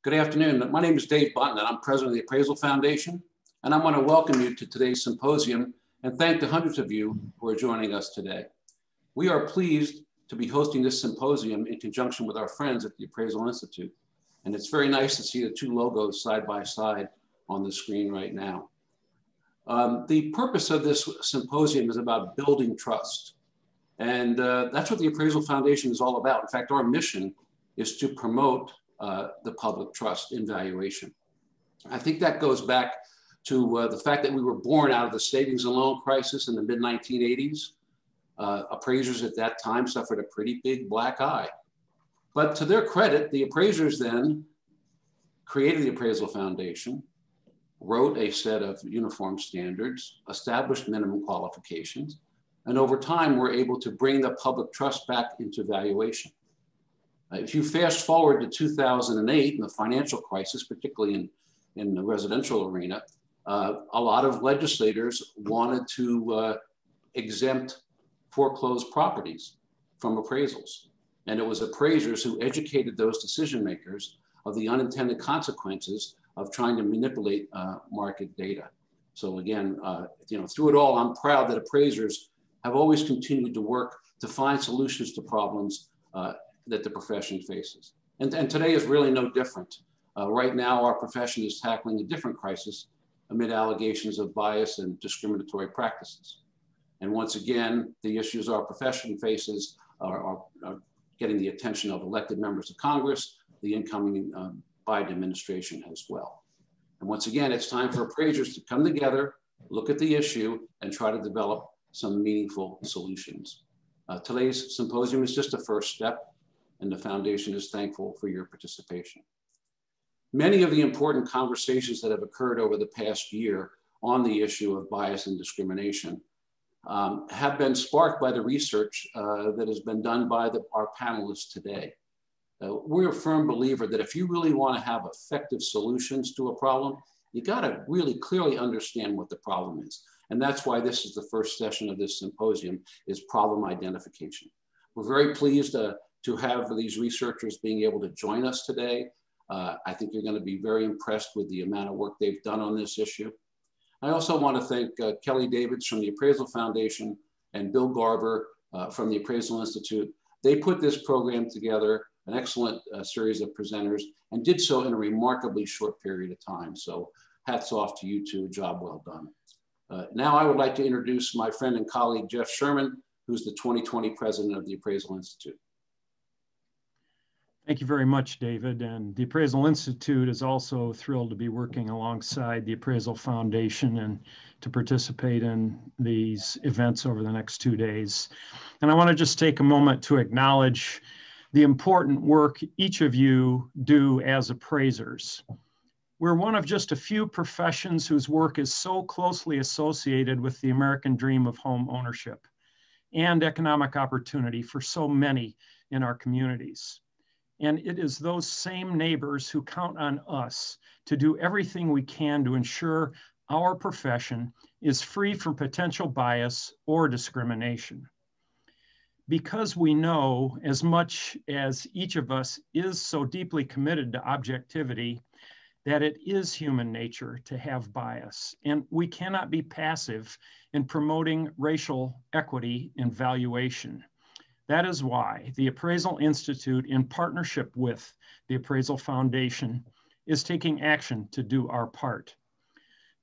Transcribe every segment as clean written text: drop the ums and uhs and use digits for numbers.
Good afternoon. My name is Dave Button, and I'm president of the Appraisal Foundation. And I want to welcome you to today's symposium and thank the hundreds of you who are joining us today. We are pleased to be hosting this symposium in conjunction with our friends at the Appraisal Institute. And it's very nice to see the two logos side by side on the screen right now. The purpose of this symposium is about building trust. And that's what the Appraisal Foundation is all about. In fact, our mission is to promote the public trust in valuation. I think that goes back to the fact that we were born out of the savings and loan crisis in the mid-1980s. Appraisers at that time suffered a pretty big black eye. But to their credit, the appraisers then created the Appraisal Foundation, wrote a set of uniform standards, established minimum qualifications, and over time were able to bring the public trust back into valuation. If you fast forward to 2008 and the financial crisis, particularly in the residential arena, a lot of legislators wanted to exempt foreclosed properties from appraisals. And it was appraisers who educated those decision makers of the unintended consequences of trying to manipulate market data. So again, through it all, I'm proud that appraisers have always continued to work to find solutions to problems that the profession faces. And today is really no different. Right now, our profession is tackling a different crisis amid allegations of bias and discriminatory practices. And once again, the issues our profession faces are getting the attention of elected members of Congress, the incoming Biden administration as well. And once again, it's time for appraisers to come together, look at the issue, and try to develop some meaningful solutions. Today's symposium is just a first step, and the foundation is thankful for your participation. Many of the important conversations that have occurred over the past year on the issue of bias and discrimination have been sparked by the research that has been done by our panelists today. We're a firm believer that if you really want to have effective solutions to a problem, you got to really clearly understand what the problem is. And that's why this is the first session of this symposium, is problem identification. We're very pleased to have these researchers being able to join us today. I think you're going to be very impressed with the amount of work they've done on this issue. I also want to thank Kelly Davids from the Appraisal Foundation and Bill Garber from the Appraisal Institute. They put this program together, an excellent series of presenters, and did so in a remarkably short period of time. So hats off to you two, job well done. Now I would like to introduce my friend and colleague, Jeff Sherman, who's the 2020 president of the Appraisal Institute. Thank you very much, David. And the Appraisal Institute is also thrilled to be working alongside the Appraisal Foundation and to participate in these events over the next 2 days. And I want to just take a moment to acknowledge the important work each of you do as appraisers. We're one of just a few professions whose work is so closely associated with the American dream of home ownership and economic opportunity for so many in our communities. And it is those same neighbors who count on us to do everything we can to ensure our profession is free from potential bias or discrimination. Because we know, as much as each of us is so deeply committed to objectivity, that it is human nature to have bias, and we cannot be passive in promoting racial equity in valuation. That is why the Appraisal Institute, in partnership with the Appraisal Foundation, is taking action to do our part.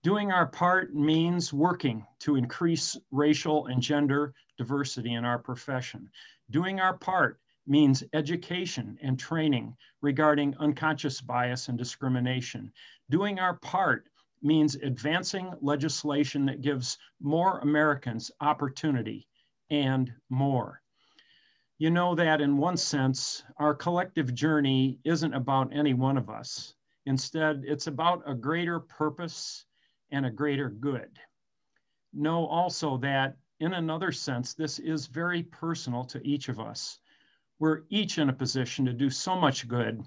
Doing our part means working to increase racial and gender diversity in our profession. Doing our part means education and training regarding unconscious bias and discrimination. Doing our part means advancing legislation that gives more Americans opportunity and more. You know that in one sense, our collective journey isn't about any one of us. Instead, it's about a greater purpose and a greater good. Know also that in another sense, this is very personal to each of us. We're each in a position to do so much good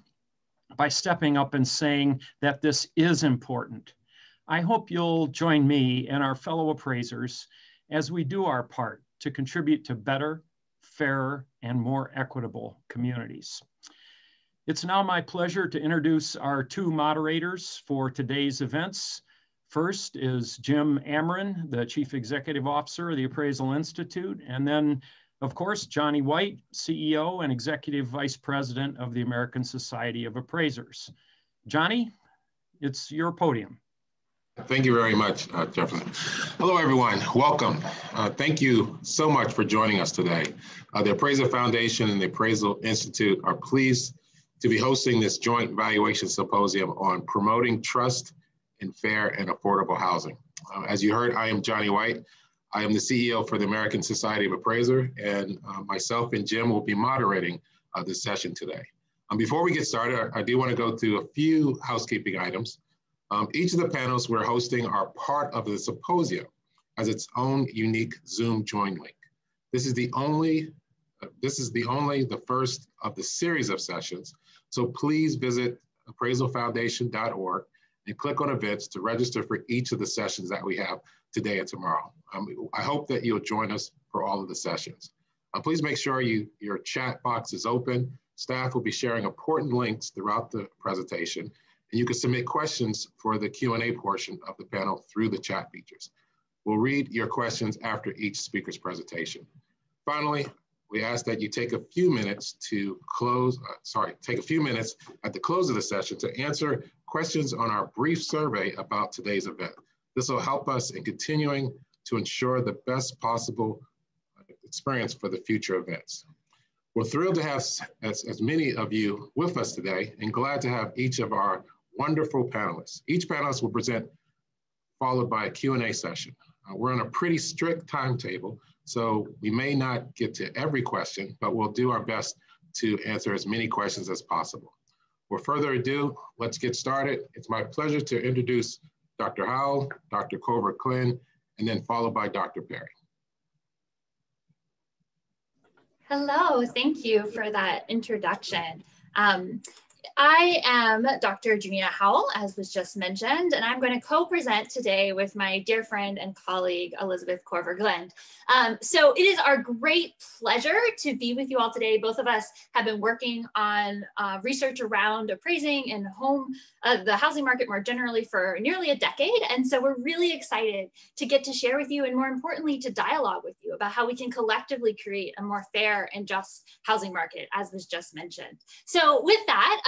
by stepping up and saying that this is important. I hope you'll join me and our fellow appraisers as we do our part to contribute to better, fairer, and more equitable communities. It's now my pleasure to introduce our two moderators for today's events. First is Jim Amron, the Chief Executive Officer of the Appraisal Institute, and then, of course, Johnny White, CEO and Executive Vice President of the American Society of Appraisers. Johnny, it's your podium. Thank you very much, Jefferson. Hello, everyone. Welcome. Thank you so much for joining us today. The Appraisal Foundation and the Appraisal Institute are pleased to be hosting this joint valuation symposium on promoting trust in fair and affordable housing. As you heard, I am Johnny White. I am the CEO for the American Society of Appraisers, and myself and Jim will be moderating this session today. Before we get started, I do want to go through a few housekeeping items. Each of the panels we're hosting are part of the symposium as its own unique Zoom join link. This is the first of the series of sessions. So please visit appraisalfoundation.org and click on events to register for each of the sessions that we have today and tomorrow. I hope that you'll join us for all of the sessions. Please make sure your chat box is open. Staff will be sharing important links throughout the presentation, and you can submit questions for the Q&A portion of the panel through the chat features. We'll read your questions after each speaker's presentation. Finally, we ask that you take a few minutes to take a few minutes at the close of the session to answer questions on our brief survey about today's event. This will help us in continuing to ensure the best possible experience for the future events. We're thrilled to have as many of you with us today and glad to have each of our wonderful panelists. Each panelist will present followed by a Q&A session. We're on a pretty strict timetable, so we may not get to every question, but we'll do our best to answer as many questions as possible. Without further ado, let's get started. It's my pleasure to introduce Dr. Howell, Dr. Corver-Klin, and then followed by Dr. Perry. Hello, thank you for that introduction. I am Dr. Janina Howell, as was just mentioned, and I'm going to co-present today with my dear friend and colleague, Elizabeth Corver-Klin. So it is our great pleasure to be with you all today. Both of us have been working on research around appraising and the housing market more generally for nearly a decade. And so we're really excited to get to share with you, and more importantly, to dialogue with you about how we can collectively create a more fair and just housing market, as was just mentioned. So with that,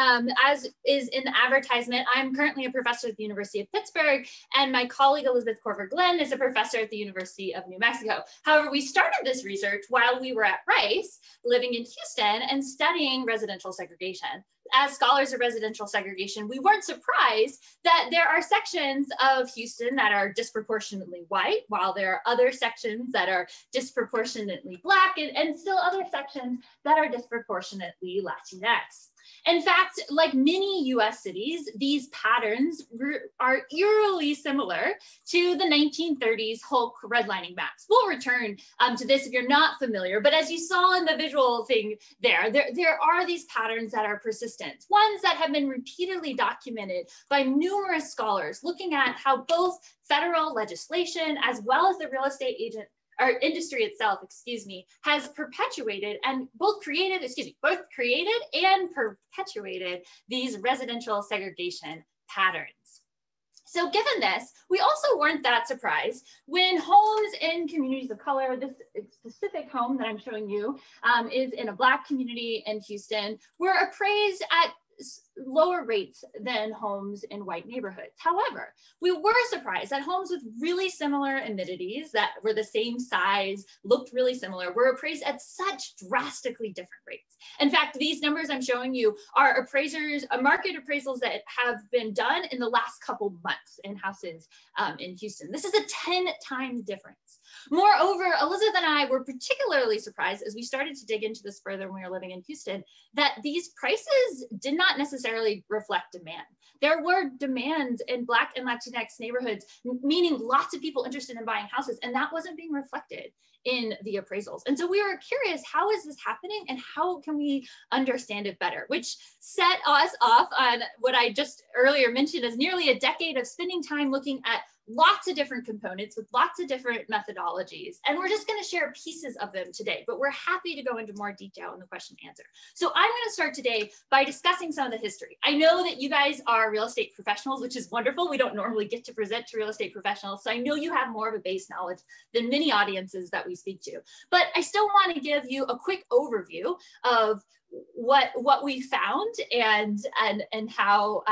as is in the advertisement, I'm currently a professor at the University of Pittsburgh, and my colleague Elizabeth Corver-Klin is a professor at the University of New Mexico. However, we started this research while we were at Rice, living in Houston and studying residential segregation. As scholars of residential segregation, we weren't surprised that there are sections of Houston that are disproportionately white, while there are other sections that are disproportionately Black, and still other sections that are disproportionately Latinx. In fact, like many US cities, these patterns are eerily similar to the 1930s Hulk redlining maps. We'll return to this if you're not familiar, but as you saw in the visual thing there are these patterns that are persistent, ones that have been repeatedly documented by numerous scholars looking at how both federal legislation as well as the real estate industry itself, has perpetuated and both created and perpetuated these residential segregation patterns. So given this, we also weren't that surprised when homes in communities of color, this specific home that I'm showing you is in a Black community in Houston, were appraised at lower rates than homes in white neighborhoods. However, we were surprised that homes with really similar amenities that were the same size, looked really similar, were appraised at such drastically different rates. In fact, these numbers I'm showing you are market appraisals that have been done in the last couple months in houses in Houston. This is a 10 times difference. Moreover, Elizabeth and I were particularly surprised as we started to dig into this further when we were living in Houston, that these prices did not necessarily reflect demand. There were demands in Black and Latinx neighborhoods, meaning lots of people interested in buying houses, and that wasn't being reflected in the appraisals. And so we were curious, how is this happening and how can we understand it better? Which set us off on what I just earlier mentioned as nearly a decade of spending time looking at lots of different components with lots of different methodologies. And we're just going to share pieces of them today, but we're happy to go into more detail in the question and answer. So I'm going to start today by discussing some of the history. I know that you guys are real estate professionals, which is wonderful. We don't normally get to present to real estate professionals. So I know you have more of a base knowledge than many audiences that we speak to, but I still want to give you a quick overview of what we found and how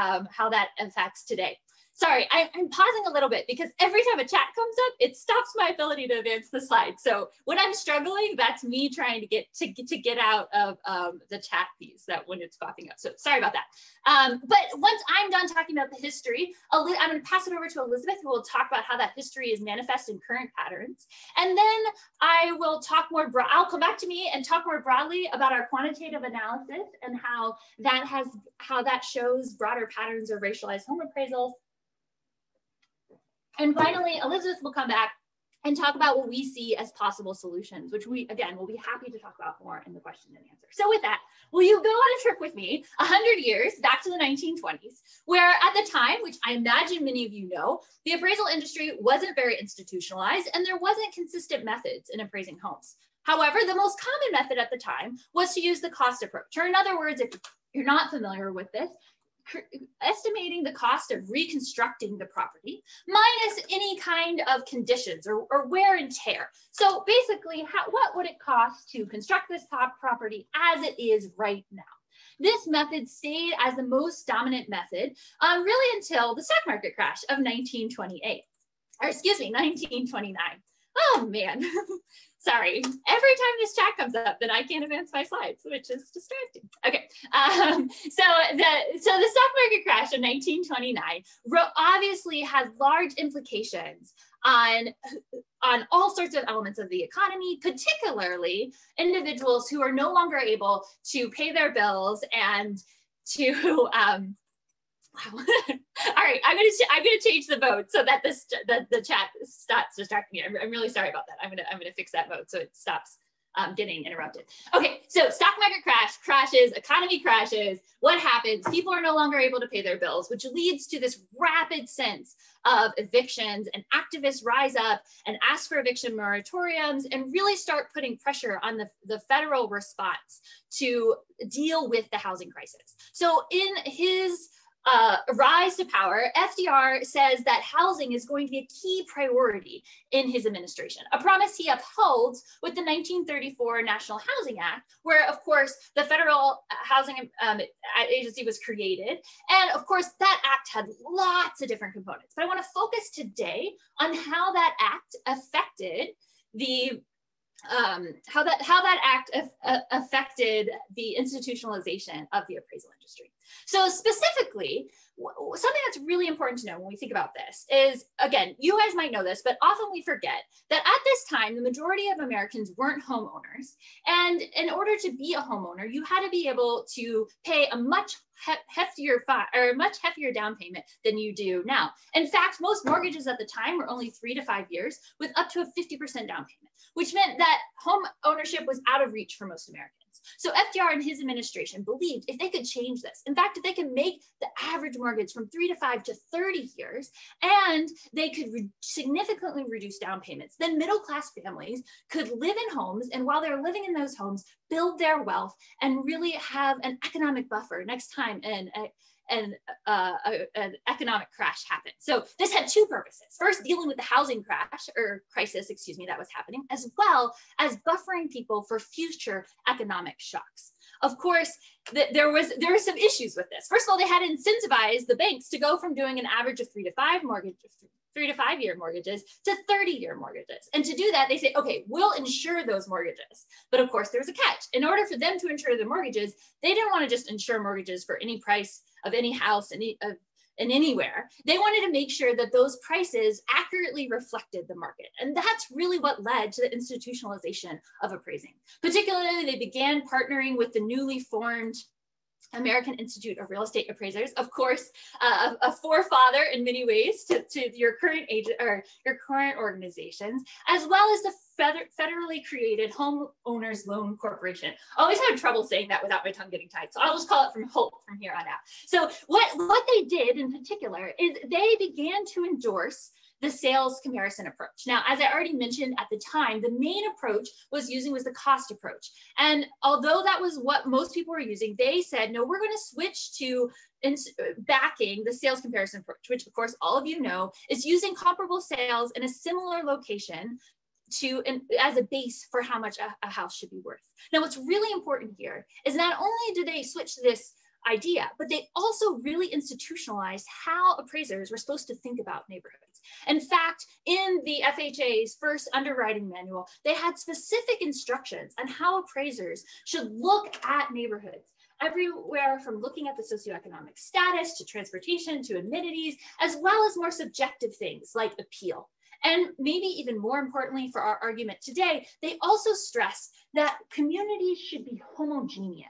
that affects today. Sorry, I'm pausing a little bit because every time a chat comes up, it stops my ability to advance the slide. So when I'm struggling, that's me trying to get out of the chat piece that when it's popping up. So sorry about that. But once I'm done talking about the history, I'm going to pass it over to Elizabeth, who will talk about how that history is manifest in current patterns. And then I will talk more I'll come back to me and talk more broadly about our quantitative analysis and how that shows broader patterns of racialized home appraisals. And finally, Elizabeth will come back and talk about what we see as possible solutions, which we, again, will be happy to talk about more in the question and answer. So with that, will you go on a trip with me 100 years back to the 1920s, where at the time, which I imagine many of you know, the appraisal industry wasn't very institutionalized and there wasn't consistent methods in appraising homes. However, the most common method at the time was to use the cost approach, or in other words, if you're not familiar with this, estimating the cost of reconstructing the property minus any kind of conditions or wear and tear. So basically, what would it cost to construct this property as it is right now? This method stayed as the most dominant method really until the stock market crash of 1929. Oh man, sorry. Every time this chat comes up, then I can't advance my slides, which is distracting. Okay, so the stock market crash of 1929 obviously has large implications on all sorts of elements of the economy, particularly individuals who are no longer able to pay their bills and to All right, I'm gonna change the mode so that the chat stops distracting me. I'm really sorry about that. I'm gonna fix that mode so it stops getting interrupted. Okay, so stock market crashes, economy crashes. What happens? People are no longer able to pay their bills, which leads to this rapid sense of evictions, and activists rise up and ask for eviction moratoriums and really start putting pressure on the federal response to deal with the housing crisis. So in his rise to power, FDR says that housing is going to be a key priority in his administration, a promise he upholds with the 1934 National Housing Act, where of course the Federal Housing Agency was created. And of course that act had lots of different components, but I want to focus today on how that act affected the affected the institutionalization of the appraisal industry. So specifically, something that's really important to know when we think about this is, again, you guys might know this, but often we forget that at this time, the majority of Americans weren't homeowners. And in order to be a homeowner, you had to be able to pay a much heftier down payment than you do now. In fact, most mortgages at the time were only 3 to 5 years with up to a 50% down payment, which meant that home ownership was out of reach for most Americans. So FDR and his administration believed if they could change this, in fact, if they could make the average mortgage from 3 to 5 to 30 years, and they could significantly reduce down payments, then middle-class families could live in homes, and while they're living in those homes, build their wealth and really have an economic buffer next time an economic crash happened. So this had two purposes. First, dealing with the housing crisis, that was happening, as well as buffering people for future economic shocks. Of course, there were some issues with this. First of all, they had incentivized the banks to go from doing an average of 3 to 5 year mortgages to 30-year mortgages. And to do that, they say, okay, we'll insure those mortgages. But of course, there's a catch. In order for them to insure the mortgages, they didn't want to just insure mortgages for any price of any house in anywhere. They wanted to make sure that those prices accurately reflected the market. And that's really what led to the institutionalization of appraising. Particularly, they began partnering with the newly formed American Institute of Real Estate Appraisers, of course, a forefather in many ways to your current organizations, as well as the federally created Homeowners Loan Corporation. I always have trouble saying that without my tongue getting tied, so I'll just call it from HOLT from here on out. So what they did in particular is they began to endorse the sales comparison approach. Now, as I already mentioned at the time, the main approach was the cost approach. And although that was what most people were using, they said, no, we're going to switch to backing the sales comparison approach, which of course all of you know is using comparable sales in a similar location as a base for how much a house should be worth. Now, what's really important here is not only do they switch this idea, but they also really institutionalized how appraisers were supposed to think about neighborhoods. In fact, in the FHA's first underwriting manual, they had specific instructions on how appraisers should look at neighborhoods, everywhere from looking at the socioeconomic status to transportation to amenities, as well as more subjective things like appeal. And maybe even more importantly for our argument today, they also stressed that communities should be homogeneous.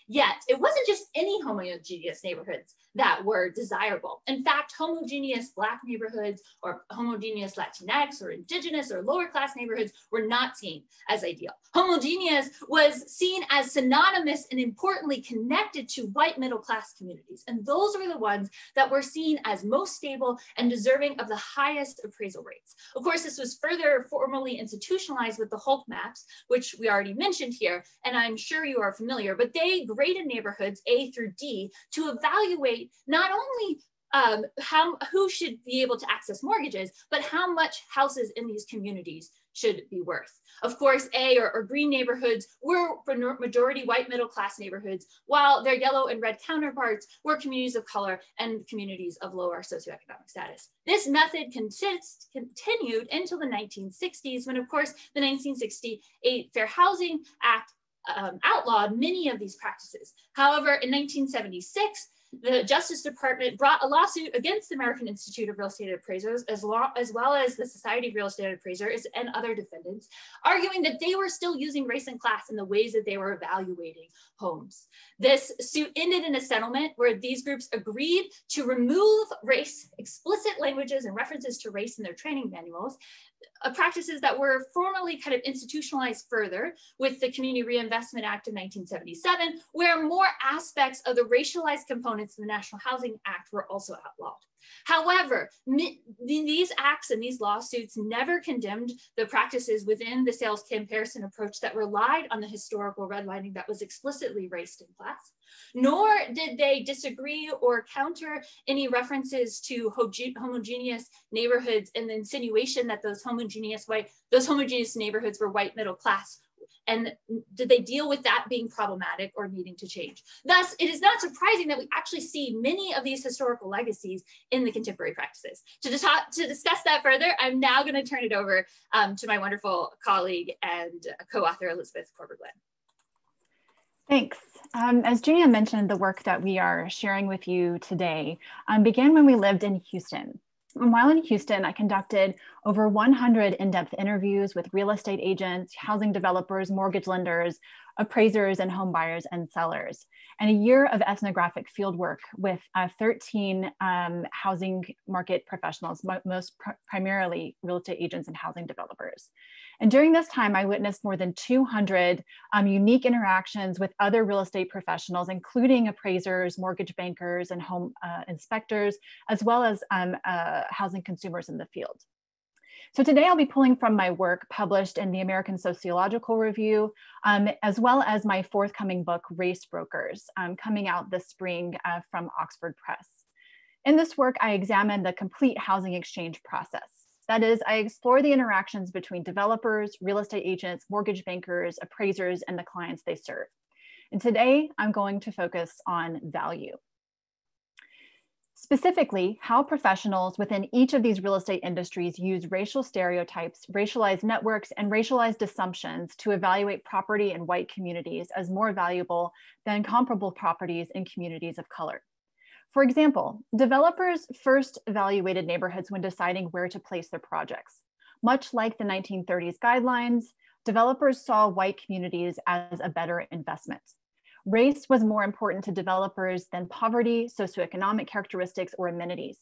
Yet, it wasn't just any homogeneous neighborhoods that were desirable. In fact, homogeneous Black neighborhoods or homogeneous Latinx or Indigenous or lower class neighborhoods were not seen as ideal. Homogeneous was seen as synonymous and importantly connected to white middle class communities. And those were the ones that were seen as most stable and deserving of the highest appraisal rates. Of course, this was further formally institutionalized with the Hulk maps, which we already mentioned here, and I'm sure you are familiar, but they graded neighborhoods A through D to evaluate not only who should be able to access mortgages, but how much houses in these communities should be worth. Of course, A or green neighborhoods were majority white middle class neighborhoods, while their yellow and red counterparts were communities of color and communities of lower socioeconomic status. This method continued until the 1960s, when of course the 1968 Fair Housing Act outlawed many of these practices. However, in 1976, the Justice Department brought a lawsuit against the American Institute of Real Estate Appraisers, as well as the Society of Real Estate Appraisers and other defendants, arguing that they were still using race and class in the ways that they were evaluating homes. This suit ended in a settlement where these groups agreed to remove race, explicit languages and references to race in their training manuals, practices that were formally kind of institutionalized further with the Community Reinvestment Act of 1977, where more aspects of the racialized components of the National Housing Act were also outlawed. However, these acts and these lawsuits never condemned the practices within the sales comparison approach that relied on the historical redlining that was explicitly race and class, nor did they disagree or counter any references to homogeneous neighborhoods and the insinuation that those homogeneous neighborhoods were white middle class. And did they deal with that being problematic or needing to change? Thus, it is not surprising that we actually see many of these historical legacies in the contemporary practices. To discuss that further, I'm now going to turn it over to my wonderful colleague and co-author, Elizabeth Corber-Glenn. Thanks. As Junia mentioned, the work that we are sharing with you today began when we lived in Houston. And while in Houston, I conducted over 100 in-depth interviews with real estate agents, housing developers, mortgage lenders, appraisers, and home buyers and sellers, and a year of ethnographic fieldwork with 13 housing market professionals, primarily real estate agents and housing developers. And during this time, I witnessed more than 200 unique interactions with other real estate professionals, including appraisers, mortgage bankers, and home inspectors, as well as housing consumers in the field. So today I'll be pulling from my work published in the American Sociological Review, as well as my forthcoming book, Race Brokers, coming out this spring from Oxford Press. In this work, I examine the complete housing exchange process. That is, I explore the interactions between developers, real estate agents, mortgage bankers, appraisers, and the clients they serve. And today I'm going to focus on value. Specifically, how professionals within each of these real estate industries use racial stereotypes, racialized networks, and racialized assumptions to evaluate property in white communities as more valuable than comparable properties in communities of color. For example, developers first evaluated neighborhoods when deciding where to place their projects. Much like the 1930s guidelines, developers saw white communities as a better investment. Race was more important to developers than poverty, socioeconomic characteristics, or amenities.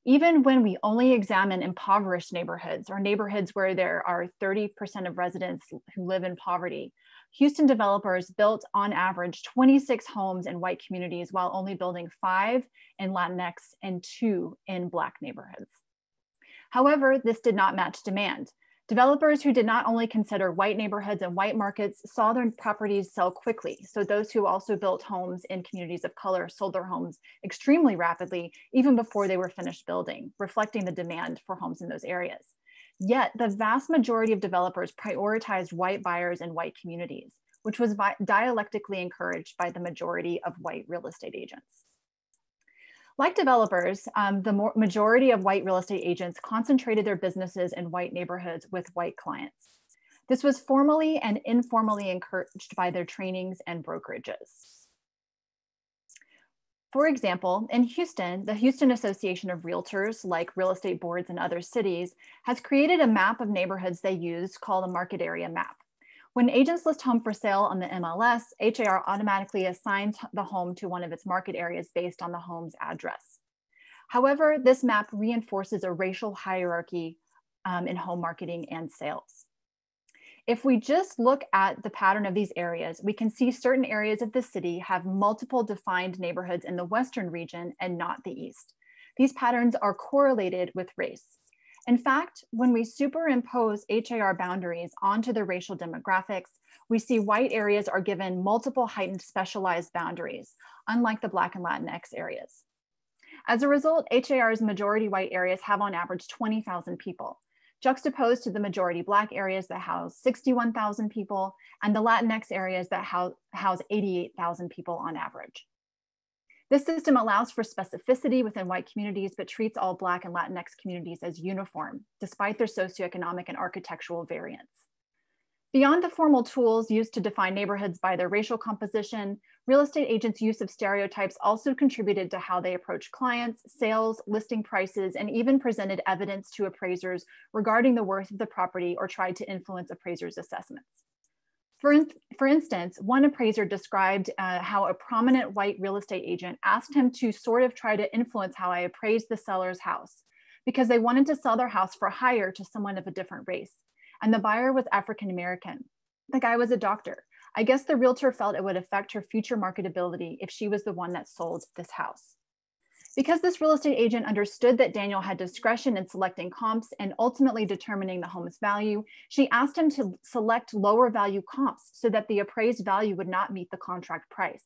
Even when we only examine impoverished neighborhoods or neighborhoods where there are 30% of residents who live in poverty, Houston developers built on average 26 homes in white communities while only building 5 in Latinx and 2 in Black neighborhoods. However, this did not match demand. Developers who did not only consider white neighborhoods and white markets saw their properties sell quickly. So those who also built homes in communities of color sold their homes extremely rapidly, even before they were finished building, reflecting the demand for homes in those areas. Yet the vast majority of developers prioritized white buyers in white communities, which was dialectically encouraged by the majority of white real estate agents. Like developers, the majority of white real estate agents concentrated their businesses in white neighborhoods with white clients. This was formally and informally encouraged by their trainings and brokerages. For example, in Houston, the Houston Association of Realtors, like real estate boards in other cities, has created a map of neighborhoods they use called a market area map. When agents list home for sale on the MLS, HAR automatically assigns the home to one of its market areas based on the home's address. However, this map reinforces a racial hierarchy in home marketing and sales. If we just look at the pattern of these areas, we can see certain areas of the city have multiple defined neighborhoods in the Western region and not the East. These patterns are correlated with race. In fact, when we superimpose HAR boundaries onto the racial demographics, we see white areas are given multiple heightened specialized boundaries, unlike the Black and Latinx areas. As a result, HAR's majority white areas have on average 20,000 people, juxtaposed to the majority Black areas that house 61,000 people and the Latinx areas that house 88,000 people on average. This system allows for specificity within white communities, but treats all Black and Latinx communities as uniform, despite their socioeconomic and architectural variance. Beyond the formal tools used to define neighborhoods by their racial composition, real estate agents' use of stereotypes also contributed to how they approach clients, sales, listing prices, and even presented evidence to appraisers regarding the worth of the property or tried to influence appraisers' assessments. For instance, one appraiser described how a prominent white real estate agent asked him to sort of try to influence how I appraised the seller's house because they wanted to sell their house for hire to someone of a different race. And the buyer was African American. The guy was a doctor. I guess the realtor felt it would affect her future marketability if she was the one that sold this house. Because this real estate agent understood that Daniel had discretion in selecting comps and ultimately determining the home's value, she asked him to select lower value comps so that the appraised value would not meet the contract price.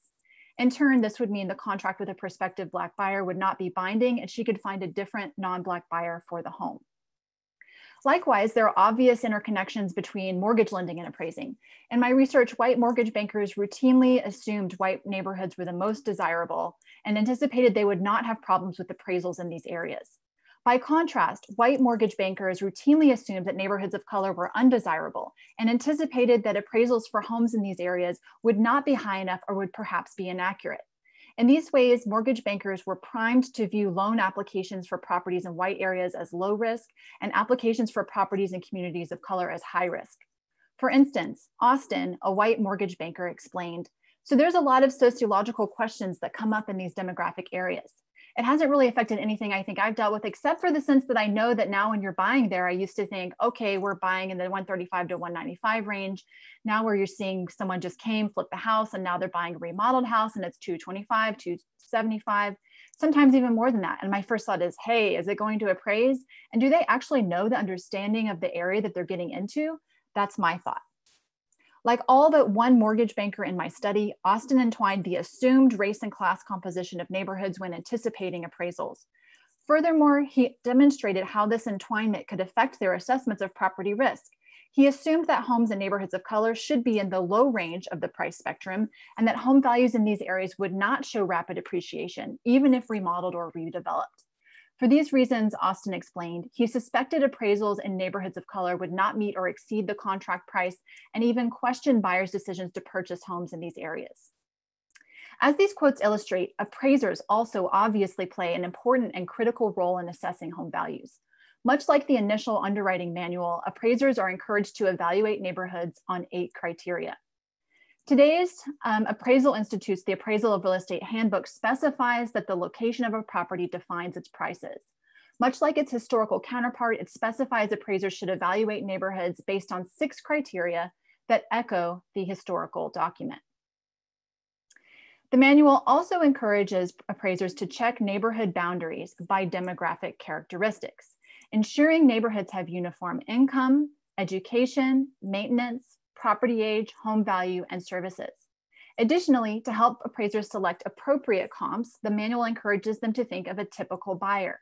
In turn, this would mean the contract with a prospective Black buyer would not be binding and she could find a different non-Black buyer for the home. Likewise, there are obvious interconnections between mortgage lending and appraising. In my research, white mortgage bankers routinely assumed white neighborhoods were the most desirable and anticipated they would not have problems with appraisals in these areas. By contrast, white mortgage bankers routinely assumed that neighborhoods of color were undesirable and anticipated that appraisals for homes in these areas would not be high enough or would perhaps be inaccurate. In these ways, mortgage bankers were primed to view loan applications for properties in white areas as low risk and applications for properties in communities of color as high risk. For instance, Austin, a white mortgage banker, explained, "So there's a lot of sociological questions that come up in these demographic areas. It hasn't really affected anything I think I've dealt with, except for the sense that I know that now when you're buying there, I used to think, okay, we're buying in the 135 to 195 range. Now where you're seeing someone just came, flip the house, and now they're buying a remodeled house and it's 225, 275, sometimes even more than that. And my first thought is, hey, is it going to appraise? And do they actually know the understanding of the area that they're getting into? That's my thought. Like all but one mortgage banker in my study, Austin entwined the assumed race and class composition of neighborhoods when anticipating appraisals. Furthermore, he demonstrated how this entwinement could affect their assessments of property risk. He assumed that homes in neighborhoods of color should be in the low range of the price spectrum and that home values in these areas would not show rapid appreciation, even if remodeled or redeveloped. For these reasons, Austin explained, he suspected appraisals in neighborhoods of color would not meet or exceed the contract price and even question buyers' decisions to purchase homes in these areas. As these quotes illustrate, appraisers also obviously play an important and critical role in assessing home values. Much like the initial underwriting manual, appraisers are encouraged to evaluate neighborhoods on 8 criteria. Today's Appraisal Institute's The Appraisal of Real Estate Handbook specifies that the location of a property defines its prices. Much like its historical counterpart, it specifies appraisers should evaluate neighborhoods based on 6 criteria that echo the historical document. The manual also encourages appraisers to check neighborhood boundaries by demographic characteristics. ensuring neighborhoods have uniform income, education, maintenance, property age, home value, and services. Additionally, to help appraisers select appropriate comps, the manual encourages them to think of a typical buyer.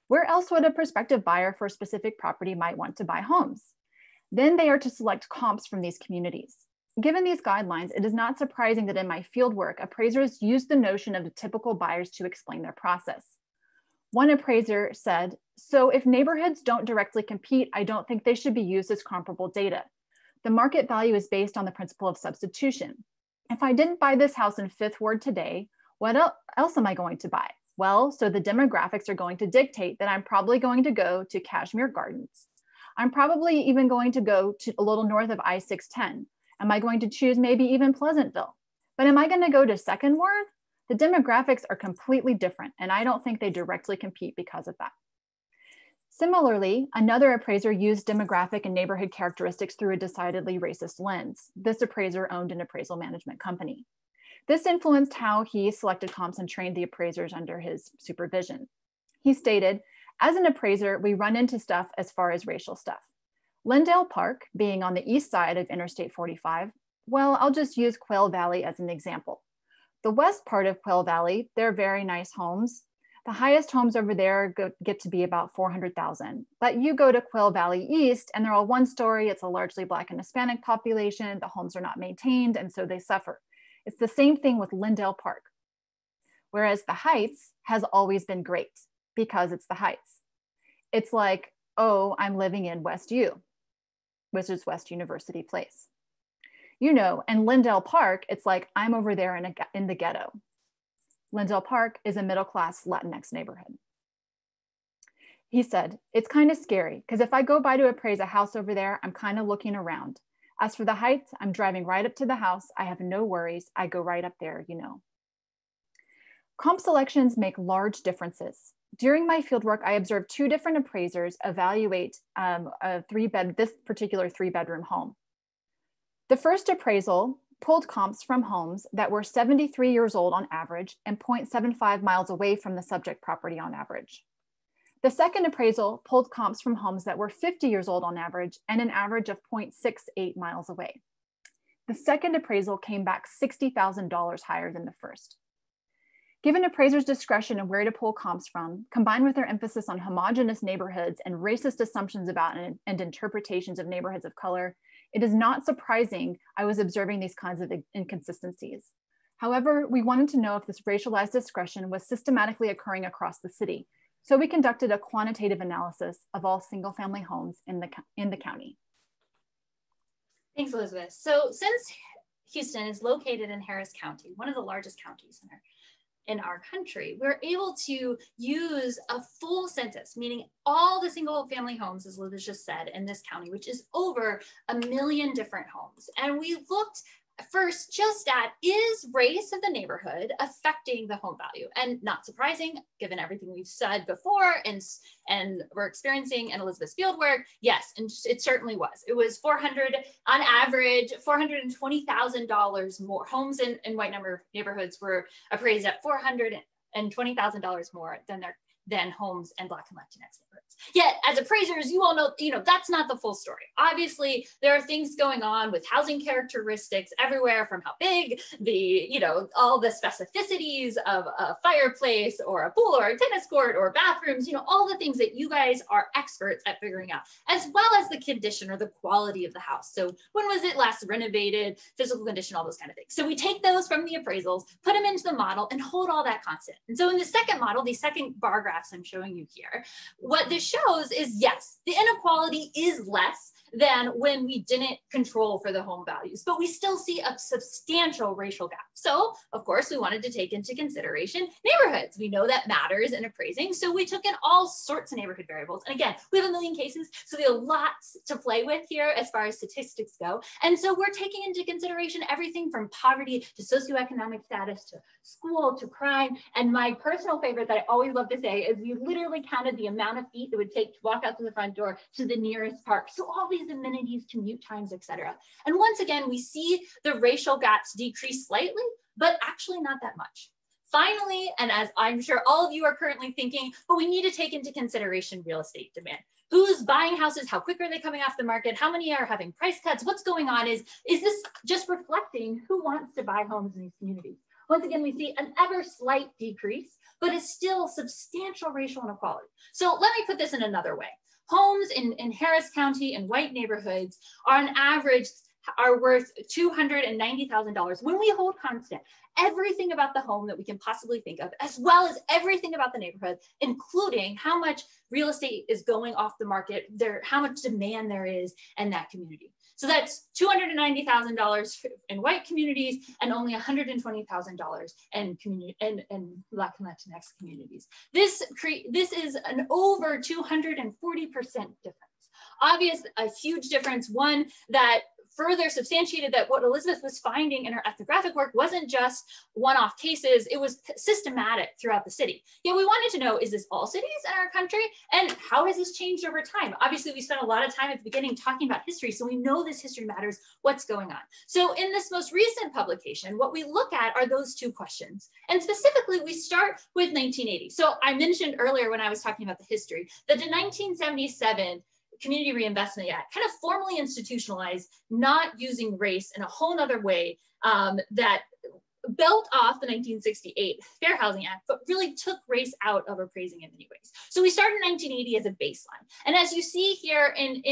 Where else would a prospective buyer for a specific property might want to buy homes? Then they are to select comps from these communities. Given these guidelines, it is not surprising that in my fieldwork, appraisers use the notion of the typical buyers to explain their process. One appraiser said, "So if neighborhoods don't directly compete, I don't think they should be used as comparable data. The market value is based on the principle of substitution. If I didn't buy this house in Fifth Ward today, what else am I going to buy? Well, so the demographics are going to dictate that I'm probably going to go to Kashmir Gardens. I'm probably even going to go to a little north of I-610. Am I going to choose maybe even Pleasantville? But am I going to go to Second Ward? The demographics are completely different, and I don't think they directly compete because of that." Similarly, another appraiser used demographic and neighborhood characteristics through a decidedly racist lens. This appraiser owned an appraisal management company. This influenced how he selected comps and trained the appraisers under his supervision. He stated, "As an appraiser, we run into stuff as far as racial stuff. Lindale Park, being on the east side of Interstate 45, well, I'll just use Quail Valley as an example. The west part of Quail Valley, they're very nice homes. The highest homes over there get to be about 400,000. But you go to Quail Valley East and they're all one story. It's a largely Black and Hispanic population. The homes are not maintained and so they suffer. It's the same thing with Lindale Park. Whereas the Heights has always been great because it's the Heights. It's like, oh, I'm living in West U, which is West University Place. You know, and Lindale Park, it's like I'm over there in the ghetto. Lindale Park is a middle-class Latinx neighborhood." He said, "It's kind of scary because if I go by to appraise a house over there, I'm kind of looking around. As for the Heights, I'm driving right up to the house. I have no worries. I go right up there, you know." Comp selections make large differences. During my fieldwork, I observed two different appraisers evaluate this particular three-bedroom home. The first appraisal pulled comps from homes that were 73 years old on average and 0.75 miles away from the subject property on average. The second appraisal pulled comps from homes that were 50 years old on average and an average of 0.68 miles away. The second appraisal came back $60,000 higher than the first. Given appraisers' discretion of where to pull comps from, combined with their emphasis on homogeneous neighborhoods and racist assumptions about and interpretations of neighborhoods of color, it is not surprising I was observing these kinds of inconsistencies. However, we wanted to know if this racialized discretion was systematically occurring across the city, so we conducted a quantitative analysis of all single-family homes in the county. Thanks, Elizabeth. So since Houston is located in Harris County, one of the largest counties in our country, we're able to use a full census, meaning all the single family homes, as Liz just said, in this county, which is over 1 million different homes. And we looked first just at, is race of the neighborhood affecting the home value? And not surprising, given everything we've said before and we're experiencing in Elizabeth's fieldwork, yes, and it certainly was. It was on average, $420,000 more. Homes in white neighborhoods were appraised at $420,000 more than homes in Black and Latinx neighborhoods. Yet, as appraisers, you all know, that's not the full story. Obviously, there are things going on with housing characteristics everywhere, from how big, all the specificities of a fireplace or a pool or a tennis court or bathrooms, all the things that you guys are experts at figuring out, as well as the condition or the quality of the house. So when was it last renovated, physical condition, all those kind of things. So we take those from the appraisals, put them into the model and hold all that constant. And so in the second model, the second bar graphs I'm showing you here, what this shows is, yes, the inequality is less than when we didn't control for the home values, but we still see a substantial racial gap. So of course we wanted to take into consideration neighborhoods. We know that matters in appraising. So we took in all sorts of neighborhood variables. And again, we have 1 million cases, so we have lots to play with here as far as statistics go. And so we're taking into consideration everything from poverty to socioeconomic status to school to crime. And my personal favorite that I always love to say is we literally counted the amount of feet it would take to walk out to the front door to the nearest park. So all these amenities, commute times, etc. And once again, we see the racial gaps decrease slightly, but actually not that much. Finally, and as I'm sure all of you are currently thinking, but we need to take into consideration real estate demand. Who's buying houses? How quick are they coming off the market? How many are having price cuts? What's going on? Is this just reflecting who wants to buy homes in these communities? Once again, we see an ever slight decrease, but it's still substantial racial inequality. So let me put this in another way. Homes in Harris County and white neighborhoods are on average are worth $290,000 when we hold constant everything about the home that we can possibly think of, as well as everything about the neighborhood, including how much real estate is going off the market, how much demand there is in that community. So that's $290,000 in white communities and only $120,000 in Black and Latinx communities. This is an over 240% difference. Obvious, a huge difference, one that further substantiated that what Elizabeth was finding in her ethnographic work wasn't just one-off cases, it was systematic throughout the city. Yet we wanted to know, is this all cities in our country? And how has this changed over time? Obviously, we spent a lot of time at the beginning talking about history, so we know this history matters, what's going on. So in this most recent publication, what we look at are those two questions. And specifically, we start with 1980. So I mentioned earlier when I was talking about the history, that the 1977 Community Reinvestment Act kind of formally institutionalized not using race in a whole nother way that built off the 1968 Fair Housing Act, but really took race out of appraising in many ways. So we started in 1980 as a baseline. And as you see here in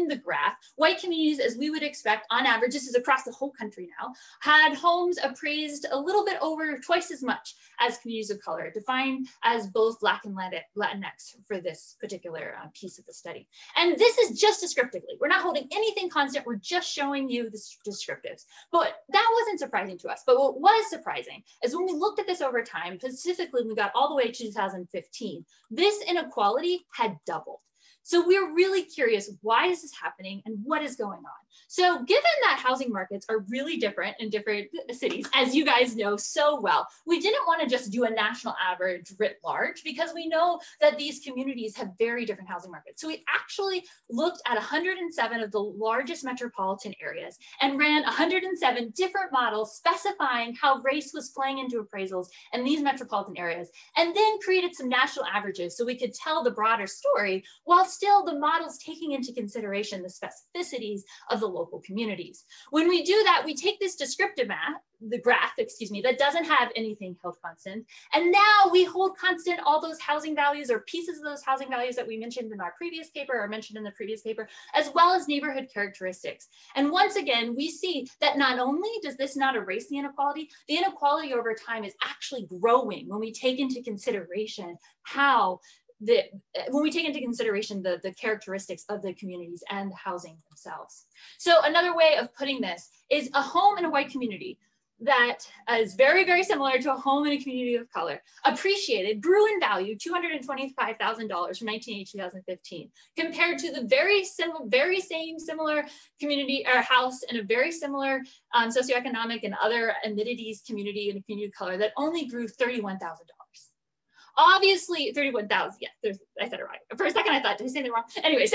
the graph, white communities, as we would expect on average, this is across the whole country now, had homes appraised a little bit over twice as much as communities of color, defined as both Black and Latinx for this particular piece of the study. And this is just descriptively. We're not holding anything constant, we're just showing you the descriptives. But that wasn't surprising to us. But what was surprising is when we looked at this over time, specifically when we got all the way to 2015, this inequality had doubled. So we're really curious, why is this happening and what is going on? So given that housing markets are really different in different cities, as you guys know so well, we didn't want to just do a national average writ large because we know that these communities have very different housing markets. So we actually looked at 107 of the largest metropolitan areas and ran 107 different models specifying how race was playing into appraisals in these metropolitan areas, and then created some national averages so we could tell the broader story while still the models taking into consideration the specificities of the local communities. When we do that, we take this descriptive graph, that doesn't have anything held constant. And now we hold constant all those housing values or pieces of those housing values that we mentioned in our previous paper or mentioned in the previous paper, as well as neighborhood characteristics. And once again, we see that not only does this not erase the inequality over time is actually growing when we take into consideration the characteristics of the communities and the housing themselves. So another way of putting this is a home in a white community that is very, very similar to a home in a community of color, grew in value $225,000 from 1980 to 2015, compared to the very same similar community or house in a very similar socioeconomic and other amenities community in a community of color that only grew $31,000. Obviously, 31,000, yeah, I said it right. For a second, I thought, did I say that wrong? Anyways,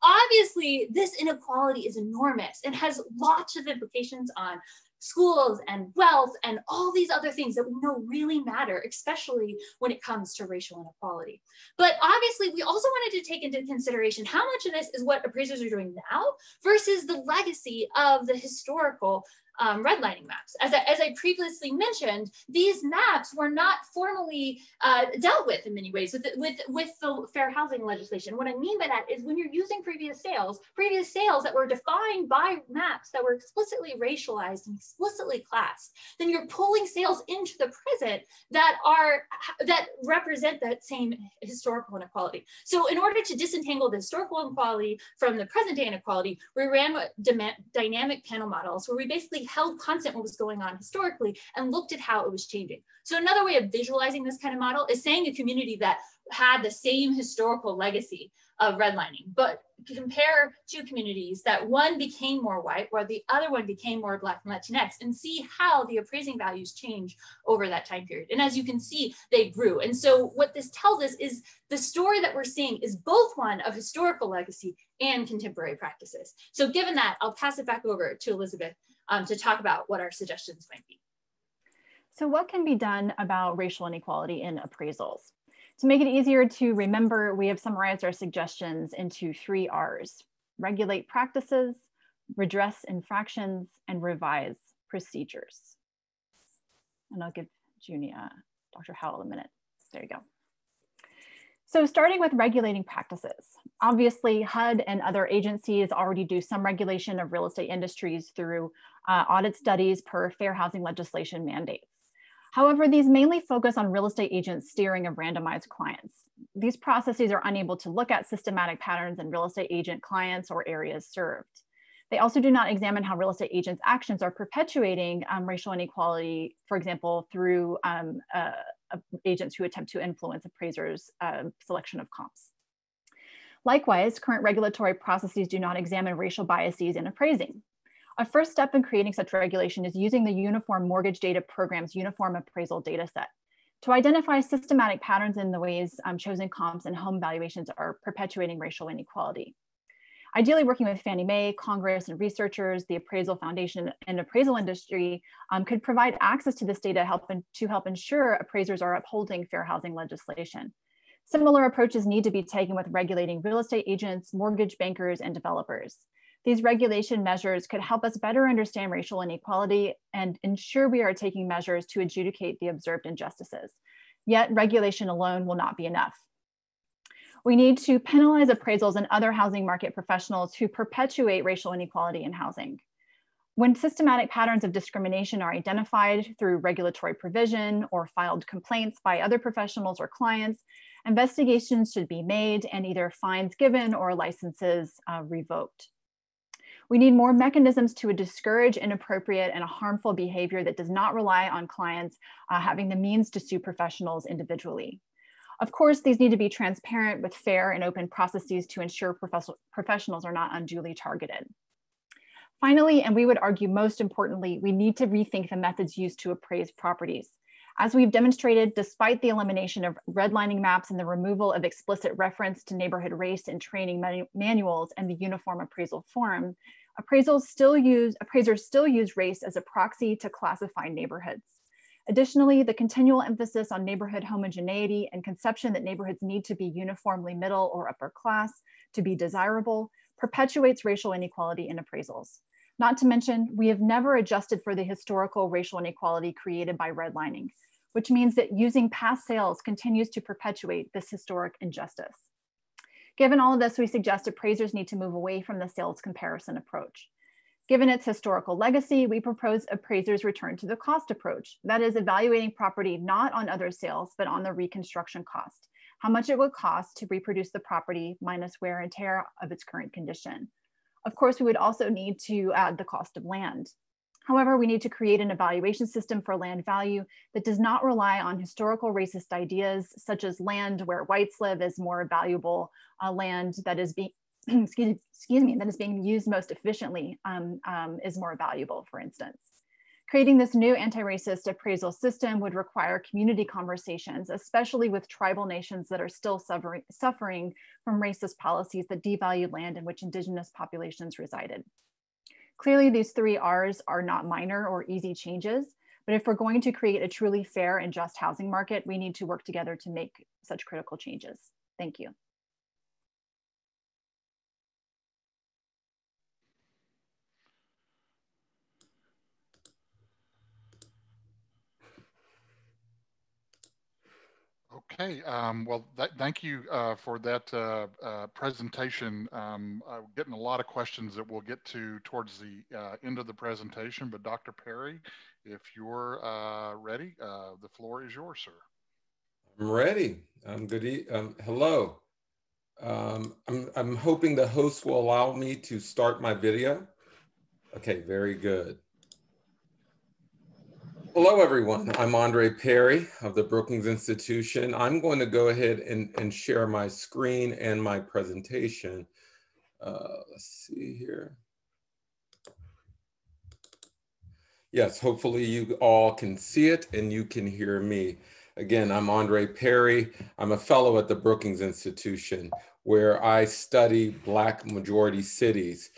obviously, this inequality is enormous and has lots of implications on schools and wealth and all these other things that we know really matter, especially when it comes to racial inequality. But obviously, we also wanted to take into consideration how much of this is what appraisers are doing now versus the legacy of the historical redlining maps. As I previously mentioned, these maps were not formally dealt with in many ways with the fair housing legislation. What I mean by that is when you're using previous sales that were defined by maps that were explicitly racialized and explicitly classed, then you're pulling sales into the present that represent that same historical inequality. So in order to disentangle the historical inequality from the present day inequality, we ran dynamic panel models where we basically held constant what was going on historically and looked at how it was changing. So another way of visualizing this kind of model is saying a community that had the same historical legacy of redlining, but compare two communities that one became more white while the other one became more Black and Latinx, and see how the appraising values change over that time period. And as you can see, they grew. And so what this tells us is the story that we're seeing is both one of historical legacy and contemporary practices. So given that, I'll pass it back over to Elizabeth to talk about what our suggestions might be. So what can be done about racial inequality in appraisals? To make it easier to remember, we have summarized our suggestions into 3 R's: regulate practices, redress infractions, and revise procedures. And I'll give Dr. Howell a minute. There you go. So starting with regulating practices, obviously HUD and other agencies already do some regulation of real estate industries through audit studies per fair housing legislation mandates. However, these mainly focus on real estate agents' steering of randomized clients. These processes are unable to look at systematic patterns in real estate agent clients or areas served. They also do not examine how real estate agents' actions are perpetuating racial inequality, for example, through agents who attempt to influence appraisers' selection of comps. Likewise, current regulatory processes do not examine racial biases in appraising. A first step in creating such regulation is using the Uniform Mortgage Data Program's Uniform Appraisal Dataset to identify systematic patterns in the ways chosen comps and home valuations are perpetuating racial inequality. Ideally, working with Fannie Mae, Congress, and researchers, the Appraisal Foundation, and appraisal industry could provide access to this data to help ensure appraisers are upholding fair housing legislation. Similar approaches need to be taken with regulating real estate agents, mortgage bankers, and developers. These regulation measures could help us better understand racial inequality and ensure we are taking measures to adjudicate the observed injustices. Yet regulation alone will not be enough. We need to penalize appraisals and other housing market professionals who perpetuate racial inequality in housing. When systematic patterns of discrimination are identified through regulatory provision or filed complaints by other professionals or clients, investigations should be made and either fines given or licenses revoked. We need more mechanisms to discourage inappropriate and harmful behavior that does not rely on clients having the means to sue professionals individually. Of course, these need to be transparent with fair and open processes to ensure professionals are not unduly targeted. Finally, and we would argue most importantly, we need to rethink the methods used to appraise properties. As we've demonstrated, despite the elimination of redlining maps and the removal of explicit reference to neighborhood race in training manuals and the uniform appraisal form, appraisers still use race as a proxy to classify neighborhoods. Additionally, the continual emphasis on neighborhood homogeneity and conception that neighborhoods need to be uniformly middle or upper class to be desirable perpetuates racial inequality in appraisals. Not to mention, we have never adjusted for the historical racial inequality created by redlining, which means that using past sales continues to perpetuate this historic injustice. Given all of this, we suggest appraisers need to move away from the sales comparison approach. Given its historical legacy, we propose appraisers return to the cost approach, that is evaluating property not on other sales, but on the reconstruction cost, how much it would cost to reproduce the property minus wear and tear of its current condition. Of course, we would also need to add the cost of land. However, we need to create an evaluation system for land value that does not rely on historical racist ideas, such as land where whites live is more valuable, land that is being that is being used most efficiently is more valuable, for instance. Creating this new anti-racist appraisal system would require community conversations, especially with tribal nations that are still suffering from racist policies that devalue land in which indigenous populations resided. Clearly, these 3 R's are not minor or easy changes, but if we're going to create a truly fair and just housing market, we need to work together to make such critical changes. Thank you. Okay, well, thank you for that presentation. I'm getting a lot of questions that we'll get to towards the end of the presentation, but Dr. Perry, if you're ready, the floor is yours, sir. I'm ready. Hello. I'm hoping the host will allow me to start my video. Okay, very good. Hello, everyone. I'm Andre Perry of the Brookings Institution. I'm going to go ahead and share my screen and my presentation. Let's see here. Yes, hopefully you all can see it and you can hear me. Again, I'm Andre Perry. I'm a fellow at the Brookings Institution, where I study Black majority cities.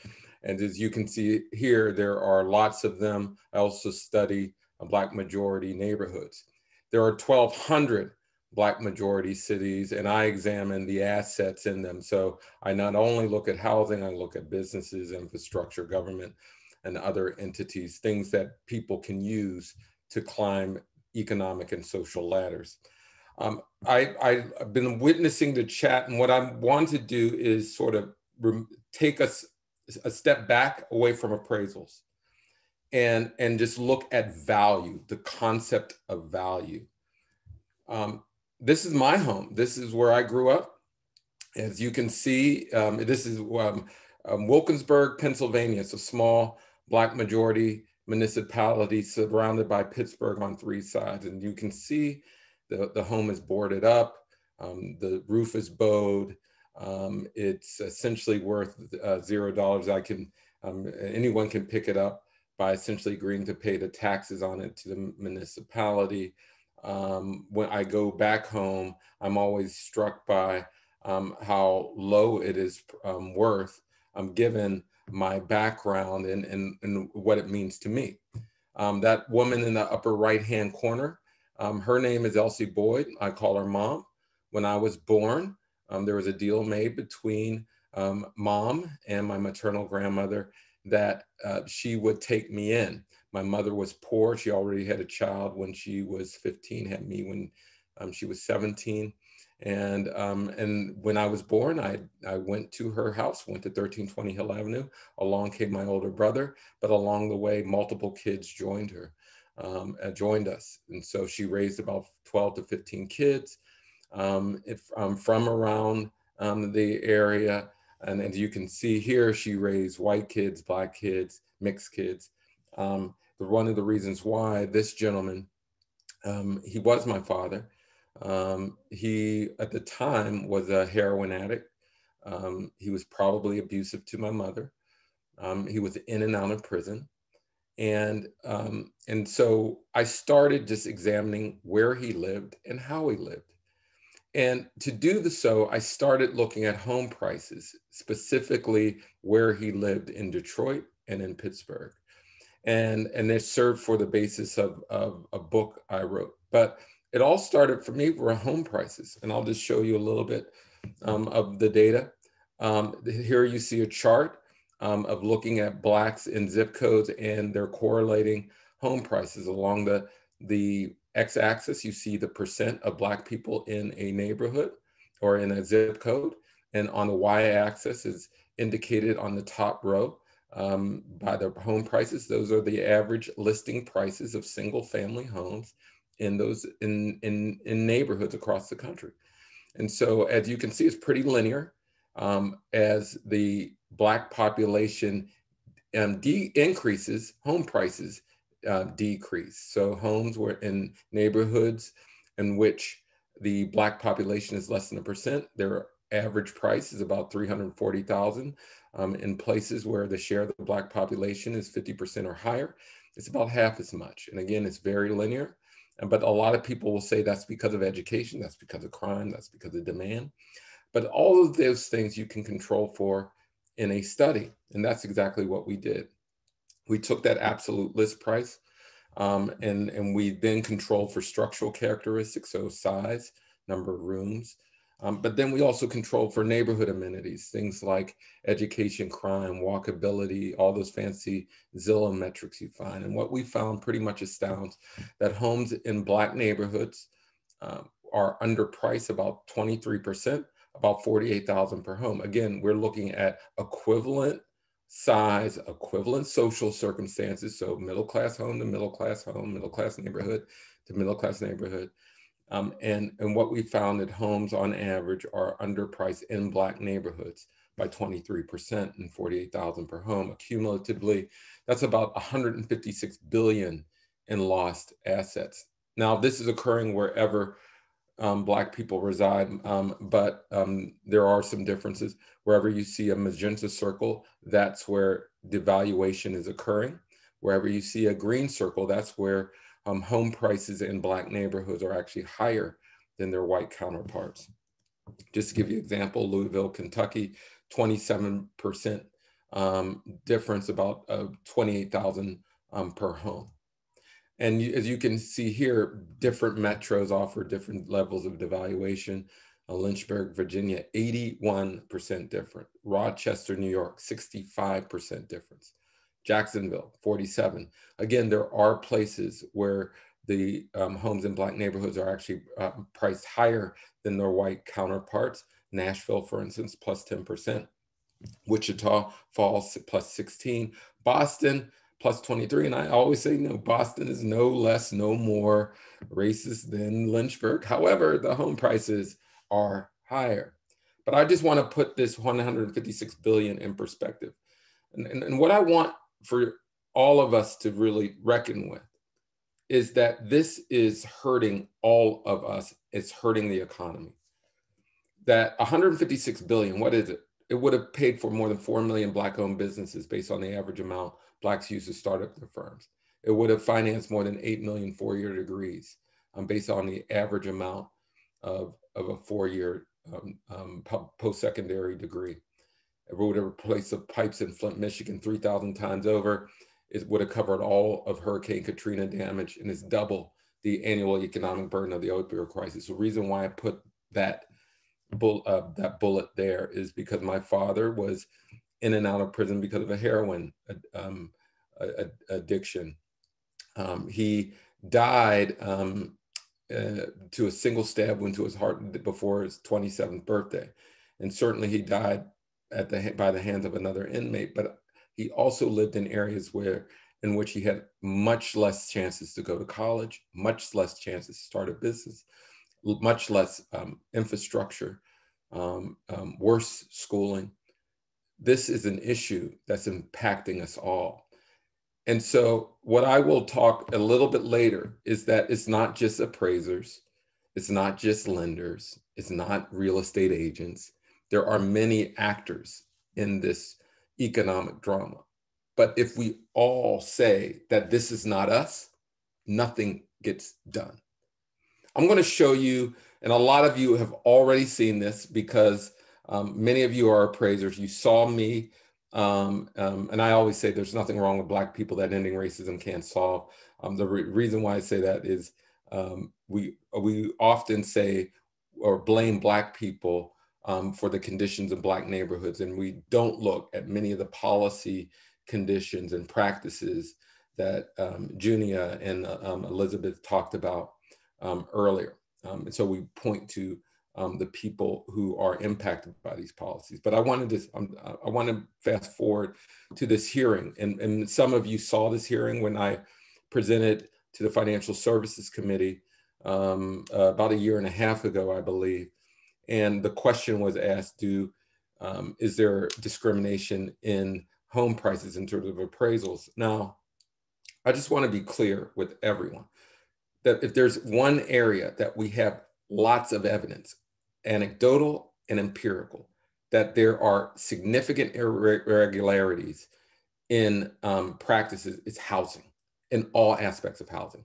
And as you can see here, there are lots of them. I also study Black majority neighborhoods. There are 1,200 Black majority cities, and I examine the assets in them. So I not only look at housing, I look at businesses, infrastructure, government, and other entities, things that people can use to climb economic and social ladders. I've been witnessing the chat, and what I want to do is sort of take us a step back away from appraisals and just look at value, the concept of value. This is my home. This is where I grew up. As you can see, this is Wilkinsburg, Pennsylvania. It's a small Black majority municipality surrounded by Pittsburgh on 3 sides. And you can see the home is boarded up. The roof is bowed. It's essentially worth $0. Anyone can pick it up by essentially agreeing to pay the taxes on it to the municipality. When I go back home, I'm always struck by how low it is worth, given my background and what it means to me. That woman in the upper right-hand corner, her name is Elsie Boyd. I call her Mom. When I was born, there was a deal made between Mom and my maternal grandmother that she would take me in. My mother was poor. She already had a child when she was 15, had me when she was 17. And when I was born, I went to her house, went to 1320 Hill Avenue. Along came my older brother, but along the way, multiple kids joined her, joined us. And so she raised about 12 to 15 kids from around the area. And as you can see here, she raised white kids, Black kids, mixed kids. One of the reasons why this gentleman, he was my father. He, at the time, was a heroin addict. He was probably abusive to my mother. He was in and out of prison. And so I started just examining where he lived and how he lived. And to do so, I started looking at home prices, specifically where he lived in Detroit and in Pittsburgh. And it served for the basis of a book I wrote. But it all started for me were home prices. And I'll just show you a little bit of the data. Here you see a chart of looking at Blacks in zip codes and they're correlating home prices. Along the x-axis, you see the percent of Black people in a neighborhood or in a zip code. And on the y-axis is indicated on the top row by the home prices. Those are the average listing prices of single family homes in those in neighborhoods across the country. And so as you can see, it's pretty linear. As the Black population increases, home prices decrease. So homes were in neighborhoods in which the Black population is less than 1%. Their average price is about $340,000. In places where the share of the Black population is 50% or higher, it's about half as much. And again, it's very linear. But a lot of people will say that's because of education, that's because of crime, that's because of demand. But all of those things you can control for in a study. And that's exactly what we did. We took that absolute list price and we then controlled for structural characteristics, so size, number of rooms. But then we also controlled for neighborhood amenities, things like education, crime, walkability, all those fancy Zillow metrics you find. And what we found pretty much astounds that homes in Black neighborhoods are underpriced about 23%, about $48,000 per home. Again, we're looking at equivalent size, equivalent social circumstances. So middle-class home to middle-class home, middle-class neighborhood to middle-class neighborhood. And what we found that homes on average are underpriced in Black neighborhoods by 23% and $48,000 per home. Cumulatively, that's about $156 billion in lost assets. Now, this is occurring wherever Black people reside, but there are some differences. Wherever you see a magenta circle, that's where devaluation is occurring. Wherever you see a green circle, that's where home prices in Black neighborhoods are actually higher than their white counterparts. Just to give you an example, Louisville, Kentucky, 27% difference, about $28,000 per home. And as you can see here, different metros offer different levels of devaluation. Lynchburg, Virginia, 81% different. Rochester, New York, 65% difference. Jacksonville, 47. Again, there are places where the homes in Black neighborhoods are actually priced higher than their white counterparts. Nashville, for instance, plus 10%. Wichita Falls, plus 16. Boston, plus 23. And I always say, no, Boston is no less, no more racist than Lynchburg. However, the home prices are higher. But I just want to put this 156 billion in perspective. And what I want for all of us to really reckon with is that this is hurting all of us. It's hurting the economy. That 156 billion, what is it? It would have paid for more than 4 million Black-owned businesses based on the average amount Blacks use to start up their firms. It would have financed more than 8 million four-year degrees based on the average amount of a four-year post-secondary degree. It would have replaced the pipes in Flint, Michigan 3,000 times over. It would have covered all of Hurricane Katrina damage, and it's double the annual economic burden of the opioid crisis. The reason why I put that bullet there is because my father was in and out of prison because of a heroin addiction. He died to a single stab wound to his heart before his 27th birthday. And certainly he died by the hands of another inmate, but he also lived in areas in which he had much less chances to go to college, much less chances to start a business, much less infrastructure, worse schooling. This is an issue that's impacting us all. And so what I will talk a little bit later is that it's not just appraisers, it's not just lenders, it's not real estate agents. There are many actors in this economic drama. But if we all say that this is not us, nothing gets done. I'm going to show you, and a lot of you have already seen this because many of you are appraisers. You saw me, and I always say there's nothing wrong with Black people that ending racism can't solve. The reason why I say that is we often say or blame Black people for the conditions in Black neighborhoods, and we don't look at many of the policy conditions and practices that Junia and Elizabeth talked about earlier. And so we point to the people who are impacted by these policies. But I want to fast forward to this hearing. And some of you saw this hearing when I presented to the Financial Services Committee about a year and a half ago, I believe. And the question was asked, is there discrimination in home prices in terms of appraisals? Now, I just want to be clear with everyone that if there's one area that we have lots of evidence, anecdotal and empirical, that there are significant irregularities in practices, it's housing, in all aspects of housing,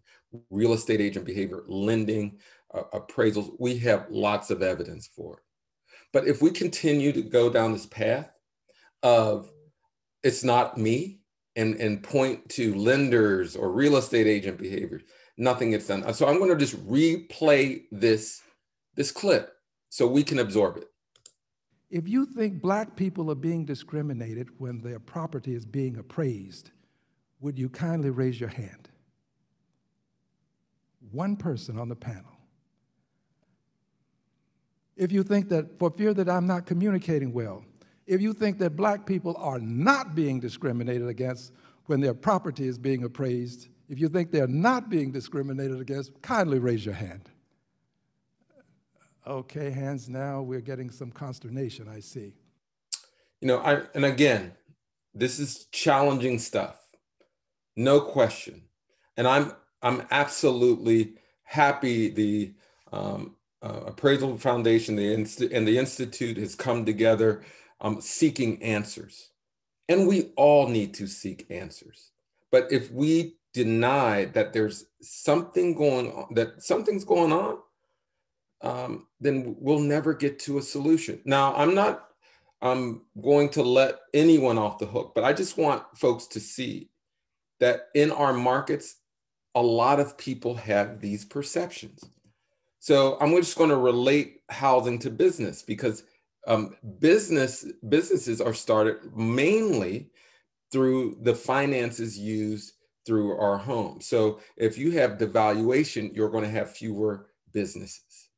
real estate agent behavior, lending, appraisals. We have lots of evidence for it. But if we continue to go down this path of it's not me and point to lenders or real estate agent behaviors, nothing gets done. So I'm going to just replay this clip so we can absorb it. If you think Black people are being discriminated when their property is being appraised, would you kindly raise your hand? One person on the panel. If you think that, for fear that I'm not communicating well, if you think that Black people are not being discriminated against when their property is being appraised, if you think they're not being discriminated against, kindly raise your hand. Okay, hands now. We're getting some consternation, I see. You know, and again, this is challenging stuff, no question. And I'm absolutely happy the Appraisal Foundation and the Institute has come together seeking answers. And we all need to seek answers. But if we deny that there's something going on, that something's going on, then we'll never get to a solution. Now, I'm not going to let anyone off the hook, but I just want folks to see that in our markets, a lot of people have these perceptions. So I'm just going to relate housing to business, because businesses are started mainly through the finances used through our home. So if you have devaluation, you're going to have fewer businesses.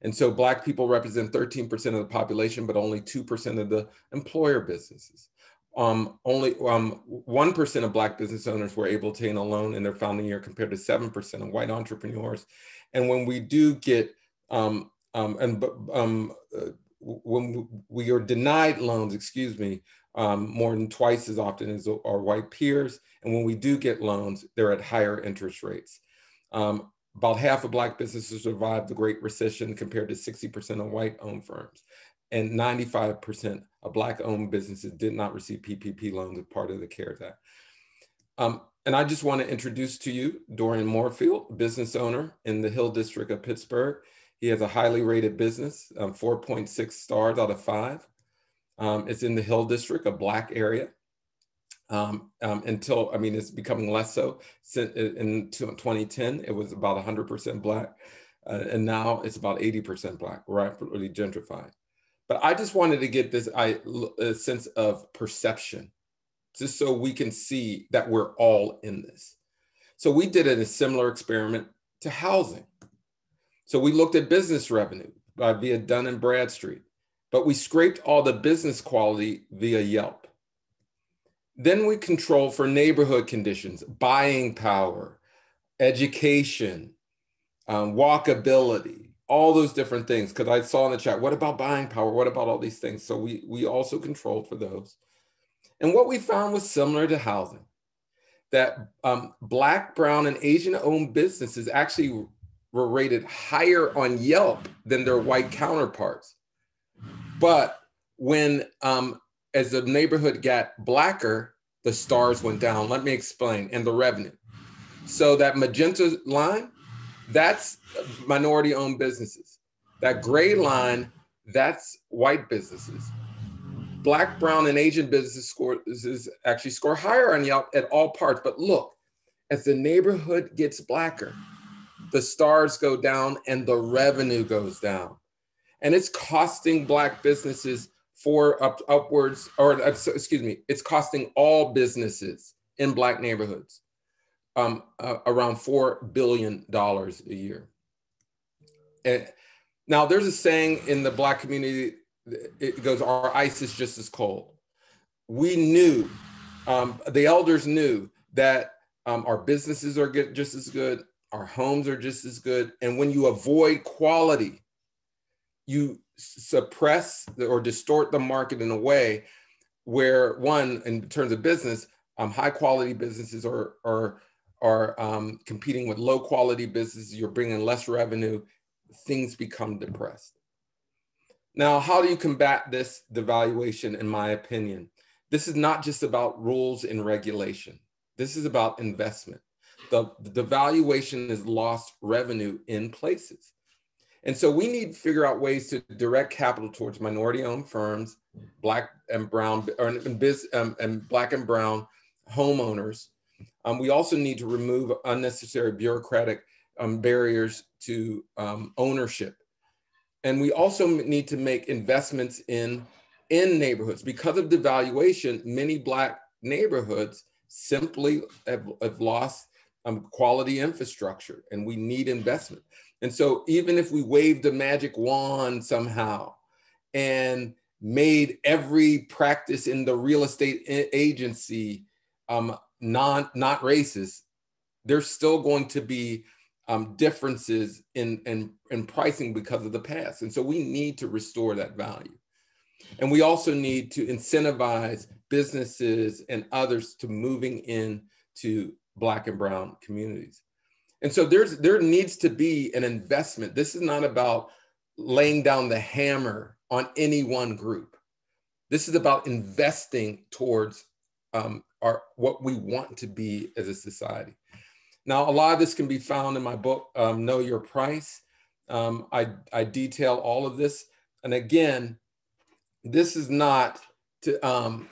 And so Black people represent 13% of the population, but only 2% of the employer businesses. Only 1% of Black business owners were able to obtain a loan in their founding year, compared to 7% of white entrepreneurs. And when we do get, when we are denied loans, more than twice as often as our white peers. And when we do get loans, they're at higher interest rates. About half of Black businesses survived the Great Recession, compared to 60% of white-owned firms. And 95% of Black-owned businesses did not receive PPP loans as part of the CARES Act. And I just want to introduce to you Dorian Moorfield, business owner in the Hill District of Pittsburgh. He has a highly rated business, 4.6 stars out of 5. It's in the Hill District, a Black area. It's becoming less so. In 2010, it was about 100% Black, and now it's about 80% Black, rapidly gentrified. But I just wanted to get this a sense of perception, just so we can see that we're all in this. So we did a similar experiment to housing. So we looked at business revenue via Dun & Bradstreet, but we scraped all the business quality via Yelp. Then we controlled for neighborhood conditions, buying power, education, walkability, all those different things. Because I saw in the chat, what about buying power? What about all these things? So we also controlled for those. And what we found was similar to housing, that Black, Brown, and Asian-owned businesses actually were rated higher on Yelp than their white counterparts. But when, as the neighborhood got Blacker, the stars went down. Let me explain, and the revenue. So that magenta line, that's minority-owned businesses. That gray line, that's white businesses. Black, Brown, and Asian businesses actually score higher on Yelp at all parts. But look, as the neighborhood gets Blacker, the stars go down and the revenue goes down. And it's costing Black businesses it's costing all businesses in Black neighborhoods around $4 billion a year. And now there's a saying in the Black community, it goes, our ice is just as cold. We knew, the elders knew that our businesses are just as good, our homes are just as good. And when you avoid quality, you suppress or distort the market in a way where, one, in terms of business, high quality businesses are competing with low quality businesses. You're bringing less revenue. Things become depressed. Now, how do you combat this devaluation? In my opinion, this is not just about rules and regulation. This is about investment. The devaluation has lost revenue in places. And so we need to figure out ways to direct capital towards minority-owned firms, Black and Brown, and Black and Brown homeowners. We also need to remove unnecessary bureaucratic barriers to ownership. And we also need to make investments in neighborhoods. Because of devaluation, many Black neighborhoods simply have lost quality infrastructure, and we need investment. And so even if we waved a magic wand somehow and made every practice in the real estate agency not racist, there's still going to be differences in pricing because of the past. And so we need to restore that value. And we also need to incentivize businesses and others to moving into Black and Brown communities. And so there needs to be an investment. This is not about laying down the hammer on any one group. This is about investing towards what we want to be as a society. Now, a lot of this can be found in my book, Know Your Price. I detail all of this. And again, this is not to,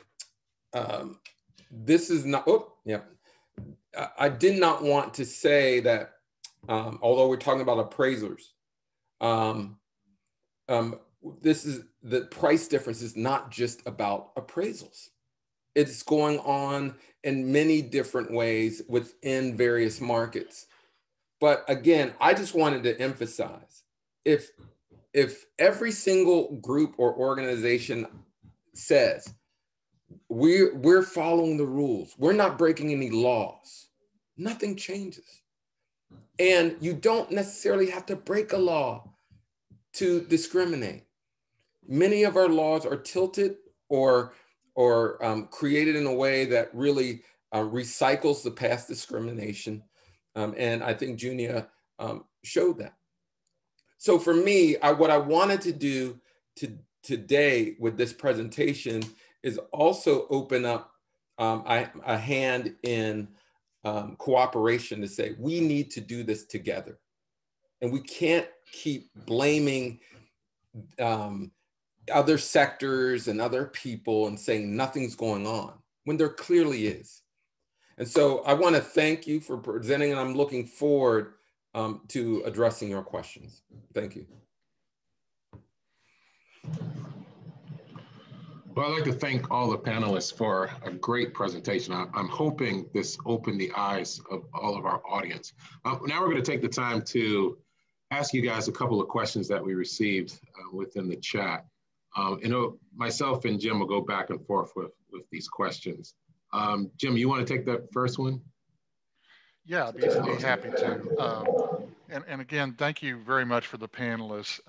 I did not want to say that, although we're talking about appraisers, this is the price difference is not just about appraisals. It's going on in many different ways within various markets. But again, I just wanted to emphasize, if every single group or organization says, we're following the rules, we're not breaking any laws, nothing changes. And you don't necessarily have to break a law to discriminate. Many of our laws are tilted or created in a way that really recycles the past discrimination. And I think Junia showed that. So for me, what I wanted to do today with this presentation is also open up a hand in cooperation to say, we need to do this together. And we can't keep blaming other sectors and other people and saying nothing's going on when there clearly is. And so I want to thank you for presenting, and I'm looking forward to addressing your questions. Thank you. Well, I'd like to thank all the panelists for a great presentation. I'm hoping this opened the eyes of all of our audience. Now we're going to take the time to ask you guys a couple of questions that we received within the chat. Myself and Jim will go back and forth with these questions. Jim, you want to take that first one? Yeah, I'd be happy to. And again, thank you very much for the panelists.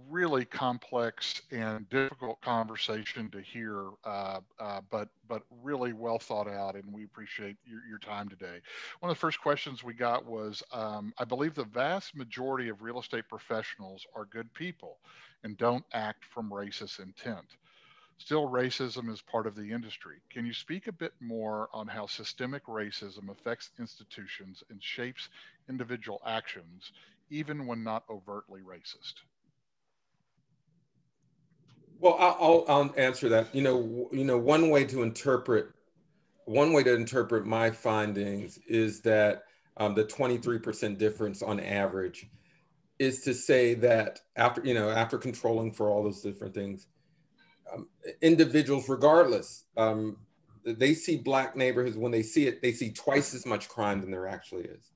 Really complex and difficult conversation to hear, but really well thought out, and we appreciate your time today. One of the first questions we got was, I believe the vast majority of real estate professionals are good people and don't act from racist intent. Still, racism is part of the industry. Can you speak a bit more on how systemic racism affects institutions and shapes individual actions, even when not overtly racist? Well, I'll answer that. One way to interpret my findings is that the 23% difference on average is to say that after controlling for all those different things, individuals, regardless, they see Black neighborhoods. When they see it, they see twice as much crime than there actually is.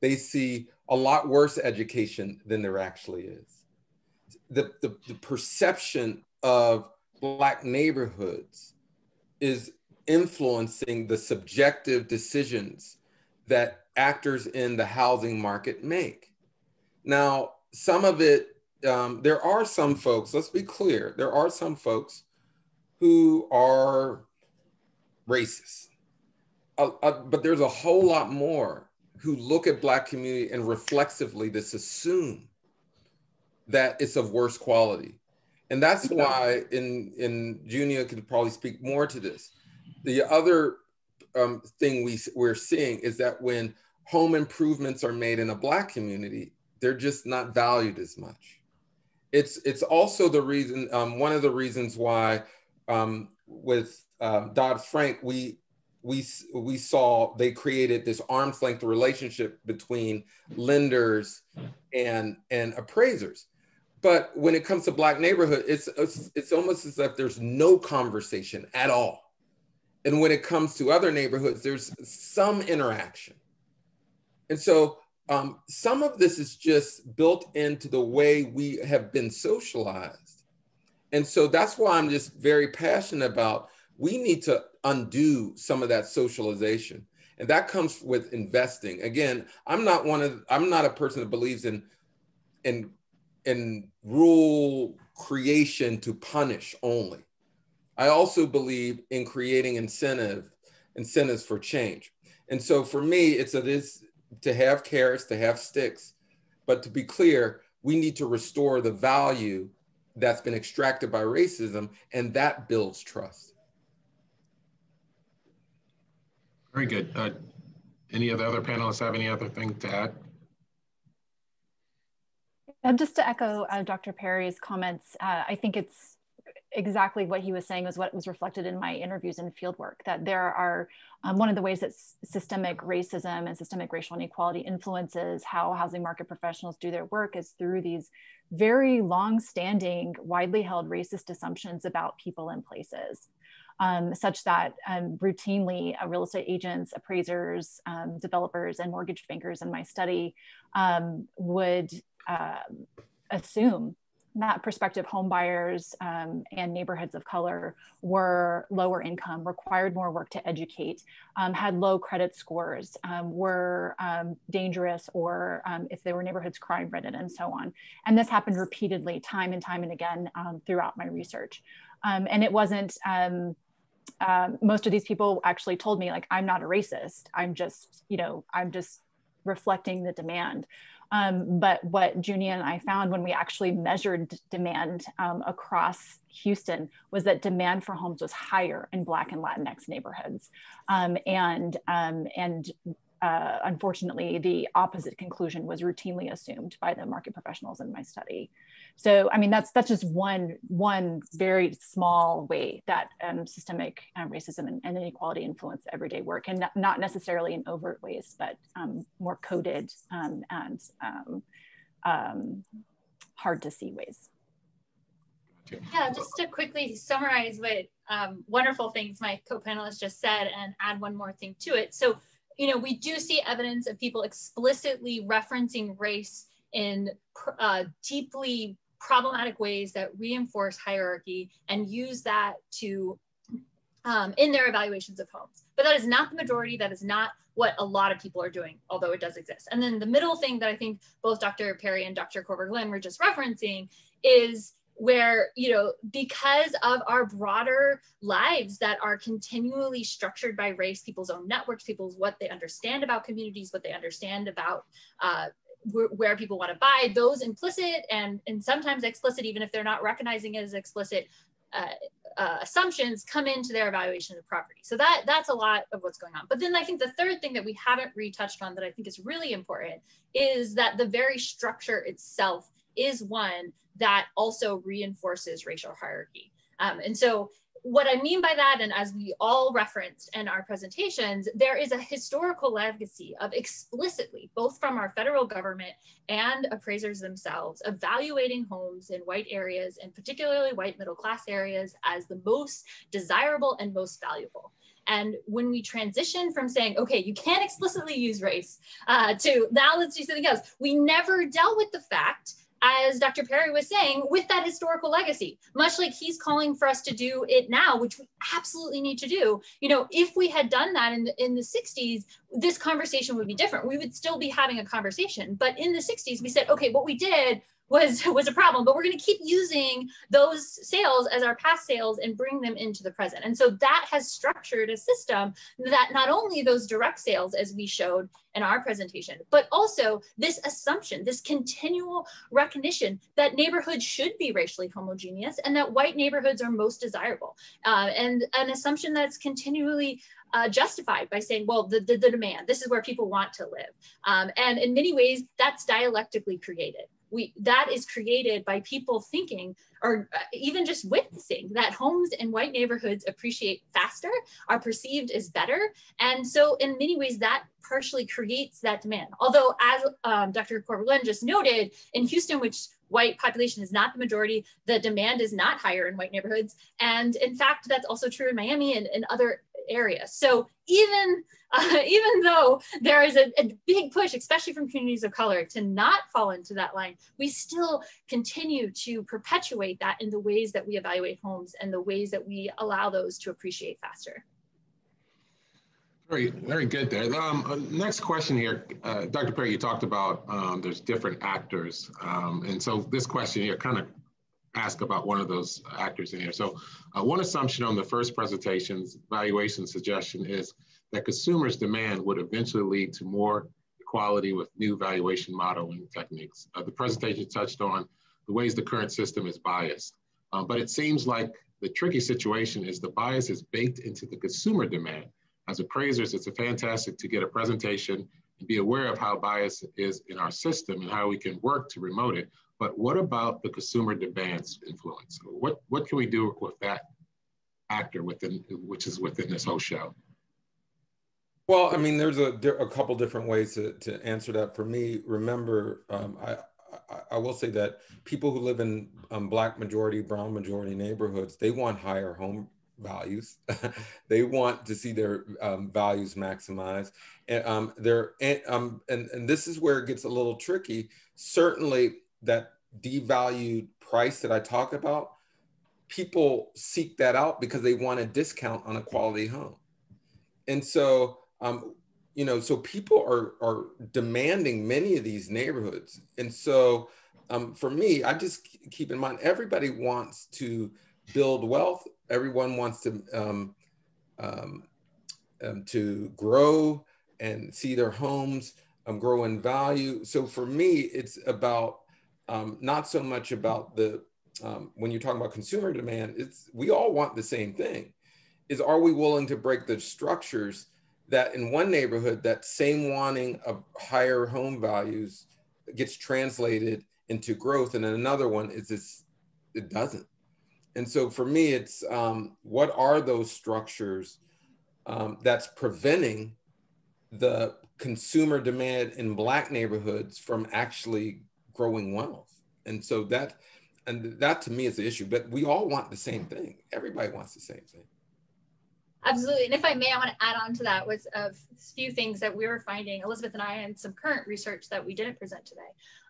They see a lot worse education than there actually is. The perception of Black neighborhoods is influencing the subjective decisions that actors in the housing market make. Now, some of it, there are some folks, let's be clear, there are some folks who are racist, but there's a whole lot more who look at Black community and reflexively just assume that it's of worse quality. And that's why, in Junia could probably speak more to this. The other thing we're seeing is that when home improvements are made in a Black community, they're just not valued as much. It's also the reason, one of the reasons why with Dodd-Frank, we saw they created this arm's length relationship between lenders and appraisers. But when it comes to Black neighborhood, it's almost as if there's no conversation at all. And when it comes to other neighborhoods, there's some interaction. And so some of this is just built into the way we have been socialized. And so that's why I'm just very passionate about, we need to undo some of that socialization. And that comes with investing. Again, I'm not a person that believes in rule creation to punish only. I also believe in creating incentives for change. And so for me, it is to have carrots, to have sticks, but to be clear, we need to restore the value that's been extracted by racism, and that builds trust. Very good. Any of the other panelists have any other thing to add? Just to echo Dr. Perry's comments, I think exactly what he was saying was what was reflected in my interviews and fieldwork, that there are one of the ways that systemic racism and systemic racial inequality influences how housing market professionals do their work is through these very long-standing, widely held racist assumptions about people and places. Such that routinely real estate agents, appraisers, developers, and mortgage bankers in my study would assume that prospective home buyers and neighborhoods of color were lower income, required more work to educate, had low credit scores, were dangerous, or if they were neighborhoods, crime-ridden, and so on. And this happened repeatedly, time and time and again throughout my research. And it wasn't, most of these people actually told me, like, I'm not a racist. I'm just, I'm just reflecting the demand. But what Junia and I found when we actually measured demand across Houston was that demand for homes was higher in Black and Latinx neighborhoods. Unfortunately, the opposite conclusion was routinely assumed by the market professionals in my study. So, I mean, that's just one very small way that systemic racism and inequality influence everyday work, and not necessarily in overt ways, but more coded and hard to see ways. Yeah, just to quickly summarize what wonderful things my co-panelists just said and add one more thing to it. So, we do see evidence of people explicitly referencing race in deeply problematic ways that reinforce hierarchy and use that to in their evaluations of homes. But that is not the majority. That is not what a lot of people are doing, although it does exist. And then the middle thing that I think both Dr. Perry and Dr. Korber-Glenn were just referencing is where, because of our broader lives that are continually structured by race, people's own networks, what they understand about communities, what they understand about where people want to buy, those implicit and sometimes explicit, even if they're not recognizing it as explicit, assumptions come into their evaluation of property. So that's a lot of what's going on. But then I think the third thing that we haven't retouched on that I think is really important is that the very structure itself is one that also reinforces racial hierarchy. And so what I mean by that, and as we all referenced in our presentations, there is a historical legacy of explicitly, both from our federal government and appraisers themselves, evaluating homes in white areas, and particularly white middle-class areas, as the most desirable and most valuable. And when we transition from saying, okay, you can't explicitly use race, to now let's do something else, we never dealt with the fact, as Dr. Perry was saying, with that historical legacy, much like he's calling for us to do it now, which we absolutely need to do. If we had done that in the 60s, this conversation would be different. We would still be having a conversation. But in the 60s, we said, okay, what we did was a problem, but we're going to keep using those sales as our past sales and bring them into the present. And so that has structured a system that not only those direct sales, as we showed in our presentation, but also this assumption, this continual recognition that neighborhoods should be racially homogeneous and that white neighborhoods are most desirable. And an assumption that's continually justified by saying, well, the demand, this is where people want to live. And in many ways, that's dialectically created. That is created by people thinking, or even just witnessing, that homes in white neighborhoods appreciate faster, are perceived as better. And so in many ways that partially creates that demand. Although as Dr. Korber-Glenn just noted, in Houston, which white population is not the majority, the demand is not higher in white neighborhoods. And in fact, that's also true in Miami and other areas. So even though there is a big push, especially from communities of color, to not fall into that line, we still continue to perpetuate that in the ways that we evaluate homes and the ways that we allow those to appreciate faster. Very, very good there. Next question here, Dr. Perry, you talked about there's different actors. And so this question here kind of ask about one of those actors in here. So one assumption on the first presentation's valuation suggestion is that consumers' demand would eventually lead to more equality with new valuation modeling techniques. The presentation touched on the ways the current system is biased, but it seems like the tricky situation is the bias is baked into the consumer demand. As appraisers, it's fantastic to get a presentation and be aware of how bias is in our system and how we can work to remote it. but what about the consumer demand's influence? What can we do with that actor which is within this whole show? Well, I mean, there's a couple different ways to answer that. For me, remember, I will say that people who live in Black majority, brown majority neighborhoods, they want higher home values. They want to see their values maximized. And this is where it gets a little tricky. Certainly that devalued price that I talk about, people seek that out because they want a discount on a quality home. And so, you know, so people are demanding many of these neighborhoods. And so for me, I just keep in mind, everybody wants to build wealth. Everyone wants to grow and see their homes grow in value. So for me, it's about not so much about the, when you're talking about consumer demand, we all want the same thing. Is, are we willing to break the structures that in one neighborhood, that same wanting of higher home values gets translated into growth, and in another one it doesn't. And so for me, it's what are those structures that's preventing the consumer demand in Black neighborhoods from actually growing wealth? And so that to me is the issue, but we all want the same thing. Everybody wants the same thing. Absolutely. And if I may, I want to add on to that with a few things that we were finding, Elizabeth and I, and some current research that we didn't present today.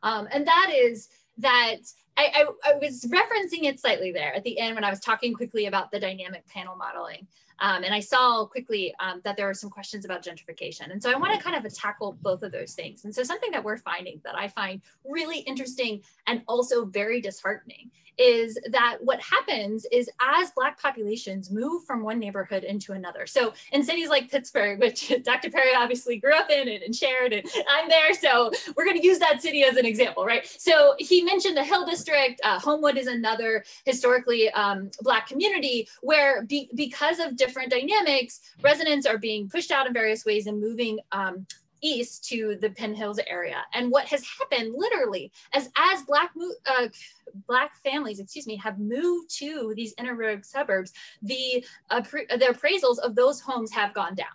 And that is that I was referencing it slightly there at the end when I was talking quickly about the dynamic panel modeling. And I saw quickly that there were some questions about gentrification. And so I want to kind of tackle both of those things. And so something that we're finding that I find really interesting and also very disheartening is that what happens is as Black populations move from one neighborhood into another. So in cities like Pittsburgh, which Dr. Perry obviously grew up in and shared, and I'm there, so we're going to use that city as an example, right? So he mentioned the Hill District. Homewood is another historically Black community where because of different dynamics, residents are being pushed out in various ways and moving east to the Penn Hills area. And what has happened literally as Black families, have moved to these inner suburbs, the appraisals of those homes have gone down,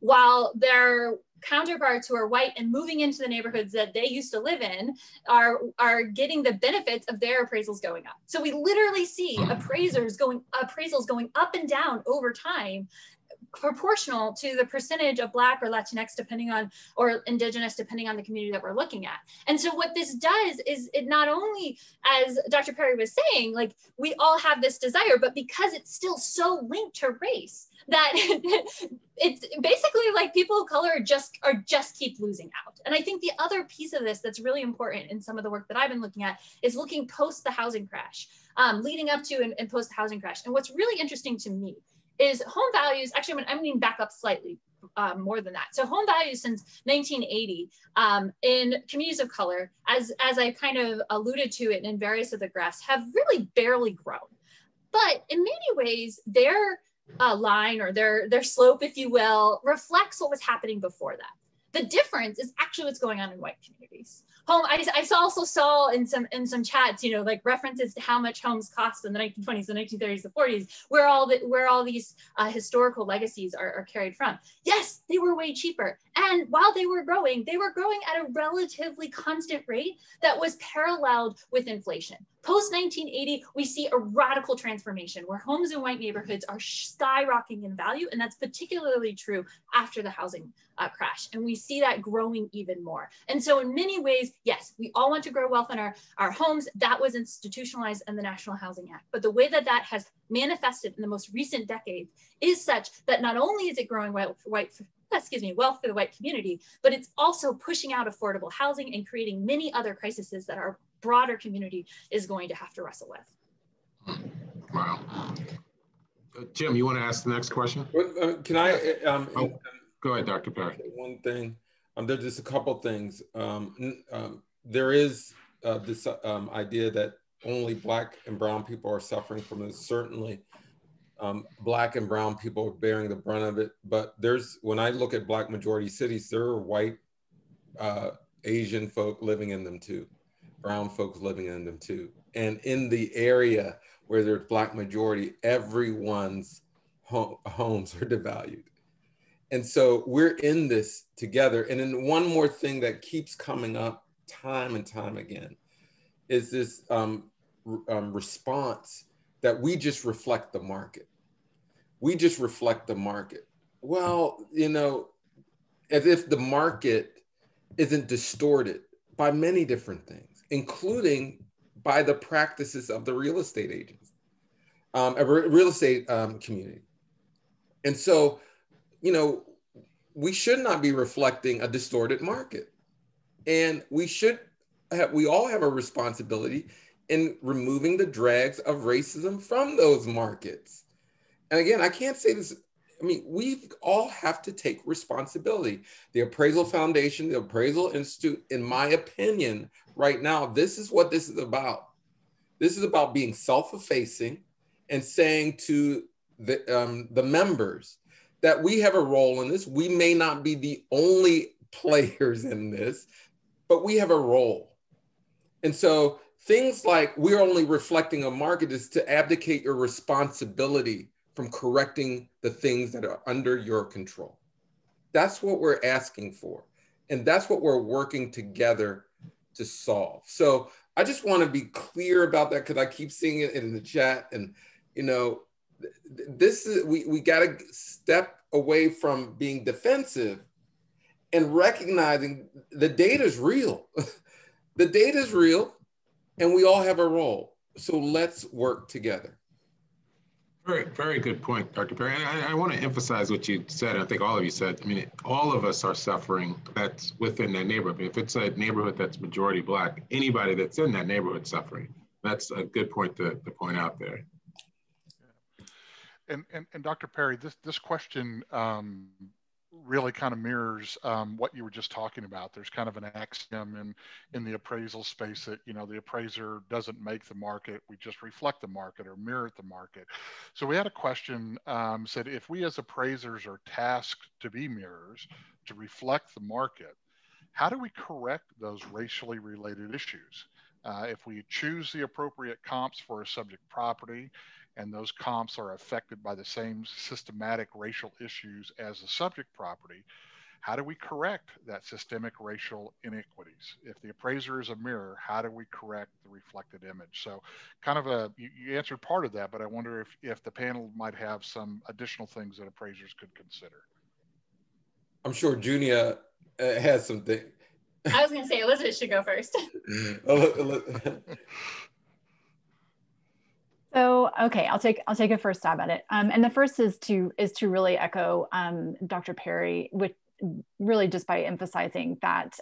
while their counterparts who are white and moving into the neighborhoods that they used to live in are getting the benefits of their appraisals going up. So we literally see appraisals going up and down over time, proportional to the percentage of Black or Latinx, depending on, or Indigenous, depending on the community that we're looking at. And so what this does is it not only, as Dr. Perry was saying, like we all have this desire, but because it's still so linked to race, that it's basically like people of color just keep losing out. And I think the other piece of this that's really important in some of the work that I've been looking at is looking post the housing crash, leading up to and post the housing crash. And what's really interesting to me is home values, actually, I'm going to back up slightly more than that. So home values since 1980 in communities of color, as I kind of alluded to it in various of the graphs, have really barely grown. But in many ways, their line or their slope, if you will, reflects what was happening before that. The difference is actually what's going on in white communities. I also saw in some chats, like references to how much homes cost in the 1920s, the 1930s, the 40s, where all these historical legacies are carried from. Yes, they were way cheaper. And while they were growing at a relatively constant rate that was paralleled with inflation. Post 1980, we see a radical transformation where homes in white neighborhoods are skyrocketing in value. And that's particularly true after the housing crash. And we see that growing even more. And so in many ways, yes, we all want to grow wealth in our homes. That was institutionalized in the National Housing Act. But the way that has manifested in the most recent decades is such that not only is it growing wealth for the white community, but it's also pushing out affordable housing and creating many other crises that our broader community is going to have to wrestle with. Wow. Jim, you want to ask the next question? Can I? Go ahead, Dr. Perry. One thing, there's just a couple things. There is this idea that only Black and brown people are suffering from this. Certainly, Black and brown people are bearing the brunt of it. But when I look at Black majority cities, there are white, Asian folk living in them too. brown folks living in them too. And in the area where there's Black majority, everyone's homes are devalued. And so we're in this together. And then one more thing that keeps coming up time and time again is this response that we just reflect the market. We just reflect the market. Well, you know, as if the market isn't distorted by many different things, including by the practices of the real estate agents, real estate community. And so, you know, we should not be reflecting a distorted market. And we all have a responsibility in removing the drags of racism from those markets. And again, I can't say this, I mean, we all have to take responsibility. The Appraisal Foundation, the Appraisal Institute, in my opinion, right now, this is what this is about. This is about being self-effacing and saying to the members that we have a role in this. We may not be the only players in this, but we have a role. And so things like we're only reflecting a market is to abdicate your responsibility from correcting the things that are under your control. That's what we're asking for. And that's what we're working together to solve. So I just want to be clear about that because I keep seeing it in the chat. And, you know, this is, we got to step away from being defensive and recognizing the data is real. The data is real and we all have a role. So let's work together. Very, very good point, Dr. Perry. And I want to emphasize what you said. I think all of you said, I mean, all of us are suffering that's within that neighborhood. If it's a neighborhood that's majority Black, anybody that's in that neighborhood suffering. That's a good point to point out there. And Dr. Perry, this question really kind of mirrors what you were just talking about. There's kind of an axiom in the appraisal space that, you know, the appraiser doesn't make the market, we just reflect the market or mirror the market. So we had a question said, if we as appraisers are tasked to be mirrors, to reflect the market, how do we correct those racially related issues? If we choose the appropriate comps for a subject property, and those comps are affected by the same systematic racial issues as the subject property, how do we correct that systemic racial inequities? If the appraiser is a mirror, how do we correct the reflected image? So kind of you answered part of that, but I wonder if the panel might have some additional things that appraisers could consider. I'm sure Junia has something. I was gonna say Elizabeth should go first. So, okay, I'll take a first stab at it. And the first is to really echo Dr. Perry, which really just by emphasizing that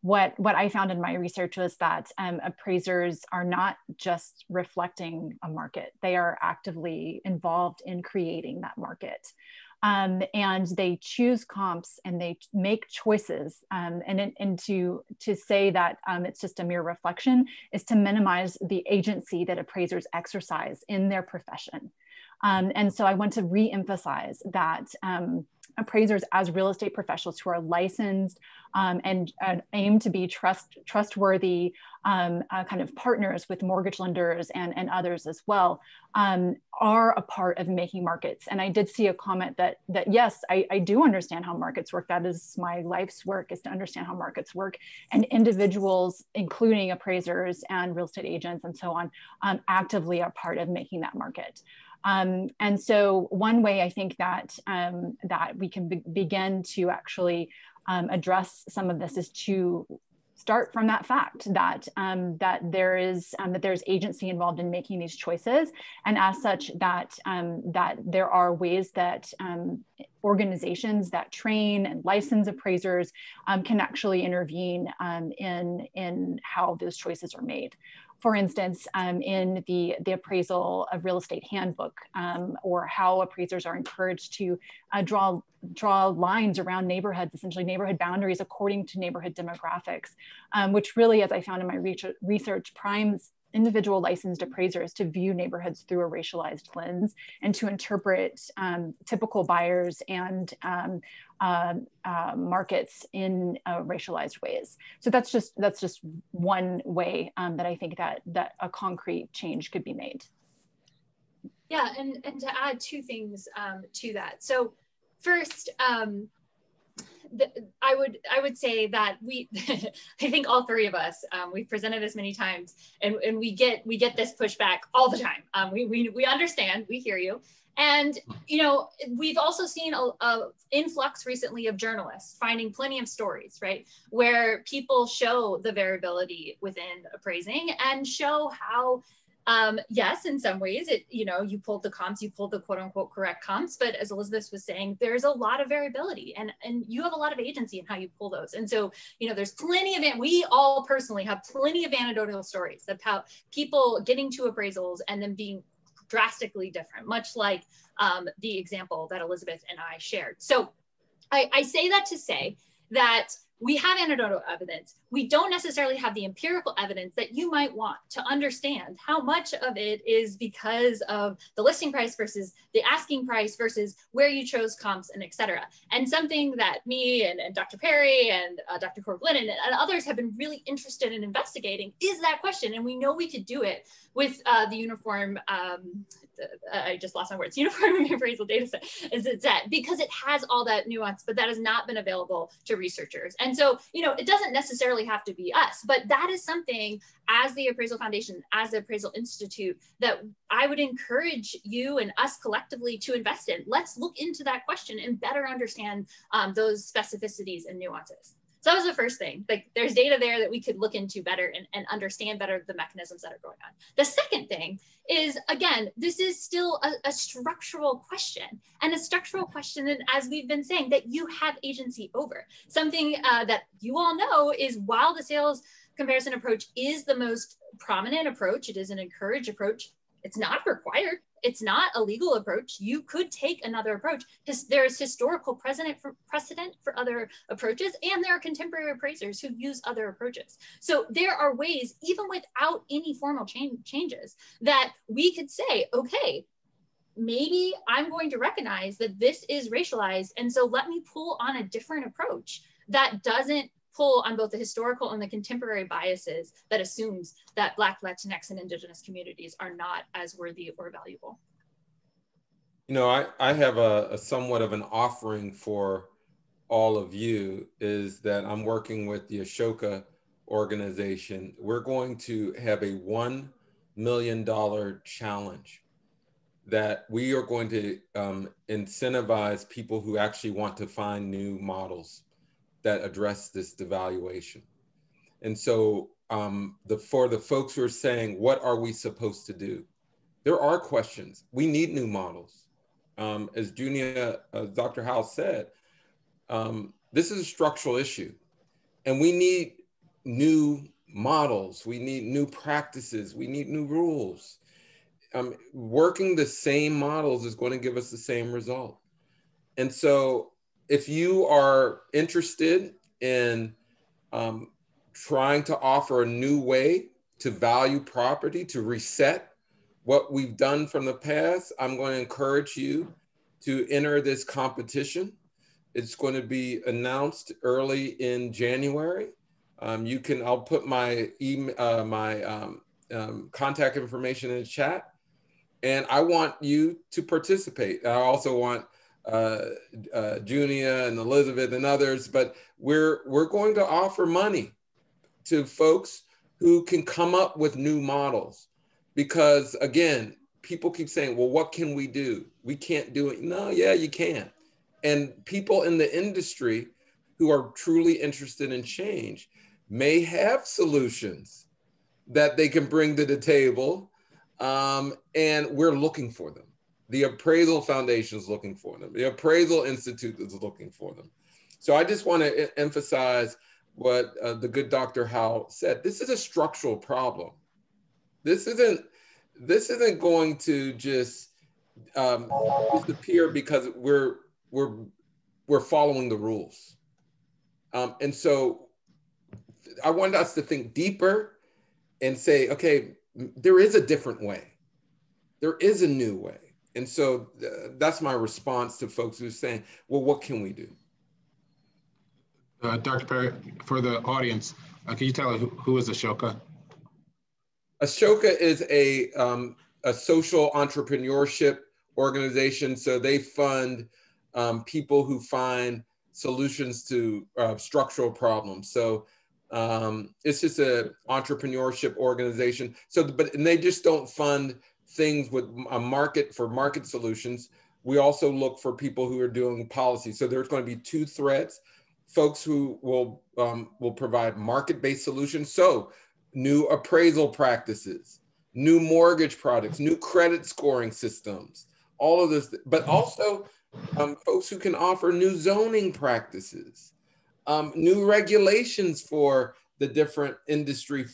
what I found in my research was that appraisers are not just reflecting a market; they are actively involved in creating that market. And they choose comps and they make choices. And to say that it's just a mere reflection is to minimize the agency that appraisers exercise in their profession. And so I want to re-emphasize that appraisers as real estate professionals who are licensed and aim to be trustworthy kind of partners with mortgage lenders and others as well, are a part of making markets. And I did see a comment that yes, I do understand how markets work. That is my life's work, is to understand how markets work. And individuals, including appraisers and real estate agents and so on, actively are part of making that market. And so one way I think that we can begin to actually address some of this is to start from that fact that there's agency involved in making these choices, and as such that there are ways that organizations that train and license appraisers can actually intervene in how those choices are made. For instance, in the appraisal of real estate handbook, or how appraisers are encouraged to draw lines around neighborhoods, essentially neighborhood boundaries according to neighborhood demographics, which really, as I found in my research, primes individual licensed appraisers to view neighborhoods through a racialized lens and to interpret typical buyers and markets in racialized ways. So that's just one way that I think that a concrete change could be made. Yeah, and to add two things to that. So first, I would say that we, I think all three of us, we've presented this many times, and we get this pushback all the time. We understand, we hear you. And, you know, we've also seen a influx recently of journalists finding plenty of stories, right, where people show the variability within appraising and show how, yes, in some ways, you pulled the comps, you pulled the quote unquote correct comps, but as Elizabeth was saying, there's a lot of variability and you have a lot of agency in how you pull those. And so, you know, there's plenty of, we all personally have plenty of anecdotal stories of how people getting to appraisals and then being drastically different, much like the example that Elizabeth and I shared. So I say that to say that we have anecdotal evidence. We don't necessarily have the empirical evidence that you might want to understand how much of it is because of the listing price versus the asking price versus where you chose comps and et cetera. And something that me and Dr. Perry and Dr. Corblin and others have been really interested in investigating is that question. And we know we could do it with the uniform, I just lost my words, uniform appraisal data set, because it has all that nuance, but that has not been available to researchers. And so, you know, it doesn't necessarily have to be us, but that is something as the Appraisal Foundation, as the Appraisal Institute, that I would encourage you and us collectively to invest in. Let's look into that question and better understand those specificities and nuances. So that was the first thing. Like, there's data there that we could look into better and understand better the mechanisms that are going on. The second thing is, again, this is still a structural question, and a structural question that, as we've been saying, that you have agency over. Something that you all know is, while the sales comparison approach is the most prominent approach, it is an encouraged approach, it's not required. It's not a legal approach. You could take another approach. There's historical precedent for other approaches, and there are contemporary appraisers who use other approaches. So there are ways, even without any formal changes, that we could say, okay, maybe I'm going to recognize that this is racialized, and so let me pull on a different approach that doesn't pull on both the historical and the contemporary biases that assumes that Black, Latinx, and Indigenous communities are not as worthy or valuable. You know, I have a somewhat of an offering for all of you, is that I'm working with the Ashoka organization. We're going to have a $1 million challenge that we are going to incentivize people who actually want to find new models that address this devaluation. And so for the folks who are saying, what are we supposed to do? There are questions. We need new models. As Dr. Howell said, this is a structural issue, and we need new models. We need new practices. We need new rules. Working the same models is going to give us the same result. And so if you are interested in trying to offer a new way to value property, to reset what we've done from the past, I'm going to encourage you to enter this competition. It's going to be announced early in January. I'll put my contact information in the chat, and I want you to participate. I also want Junia and Elizabeth and others, but we're going to offer money to folks who can come up with new models. Because again, people keep saying, well, what can we do? We can't do it. No, yeah, you can. And people in the industry who are truly interested in change may have solutions that they can bring to the table, and we're looking for them. The Appraisal Foundation is looking for them. The Appraisal Institute is looking for them. So I just want to emphasize what the good Dr. Howell said. This is a structural problem. This isn't going to just disappear because we're following the rules. And so I want us to think deeper and say, okay, there is a different way. There is a new way. And so that's my response to folks who are saying, well, what can we do? Dr. Perry, for the audience, can you tell who is Ashoka? Ashoka is a social entrepreneurship organization. So they fund people who find solutions to structural problems. So it's just an entrepreneurship organization. So, and they just don't fund things with a market solutions. We also look for people who are doing policy. So there's going to be two threads: folks who will provide market-based solutions. So new appraisal practices, new mortgage products, new credit scoring systems, all of this, but also folks who can offer new zoning practices, new regulations for the different industry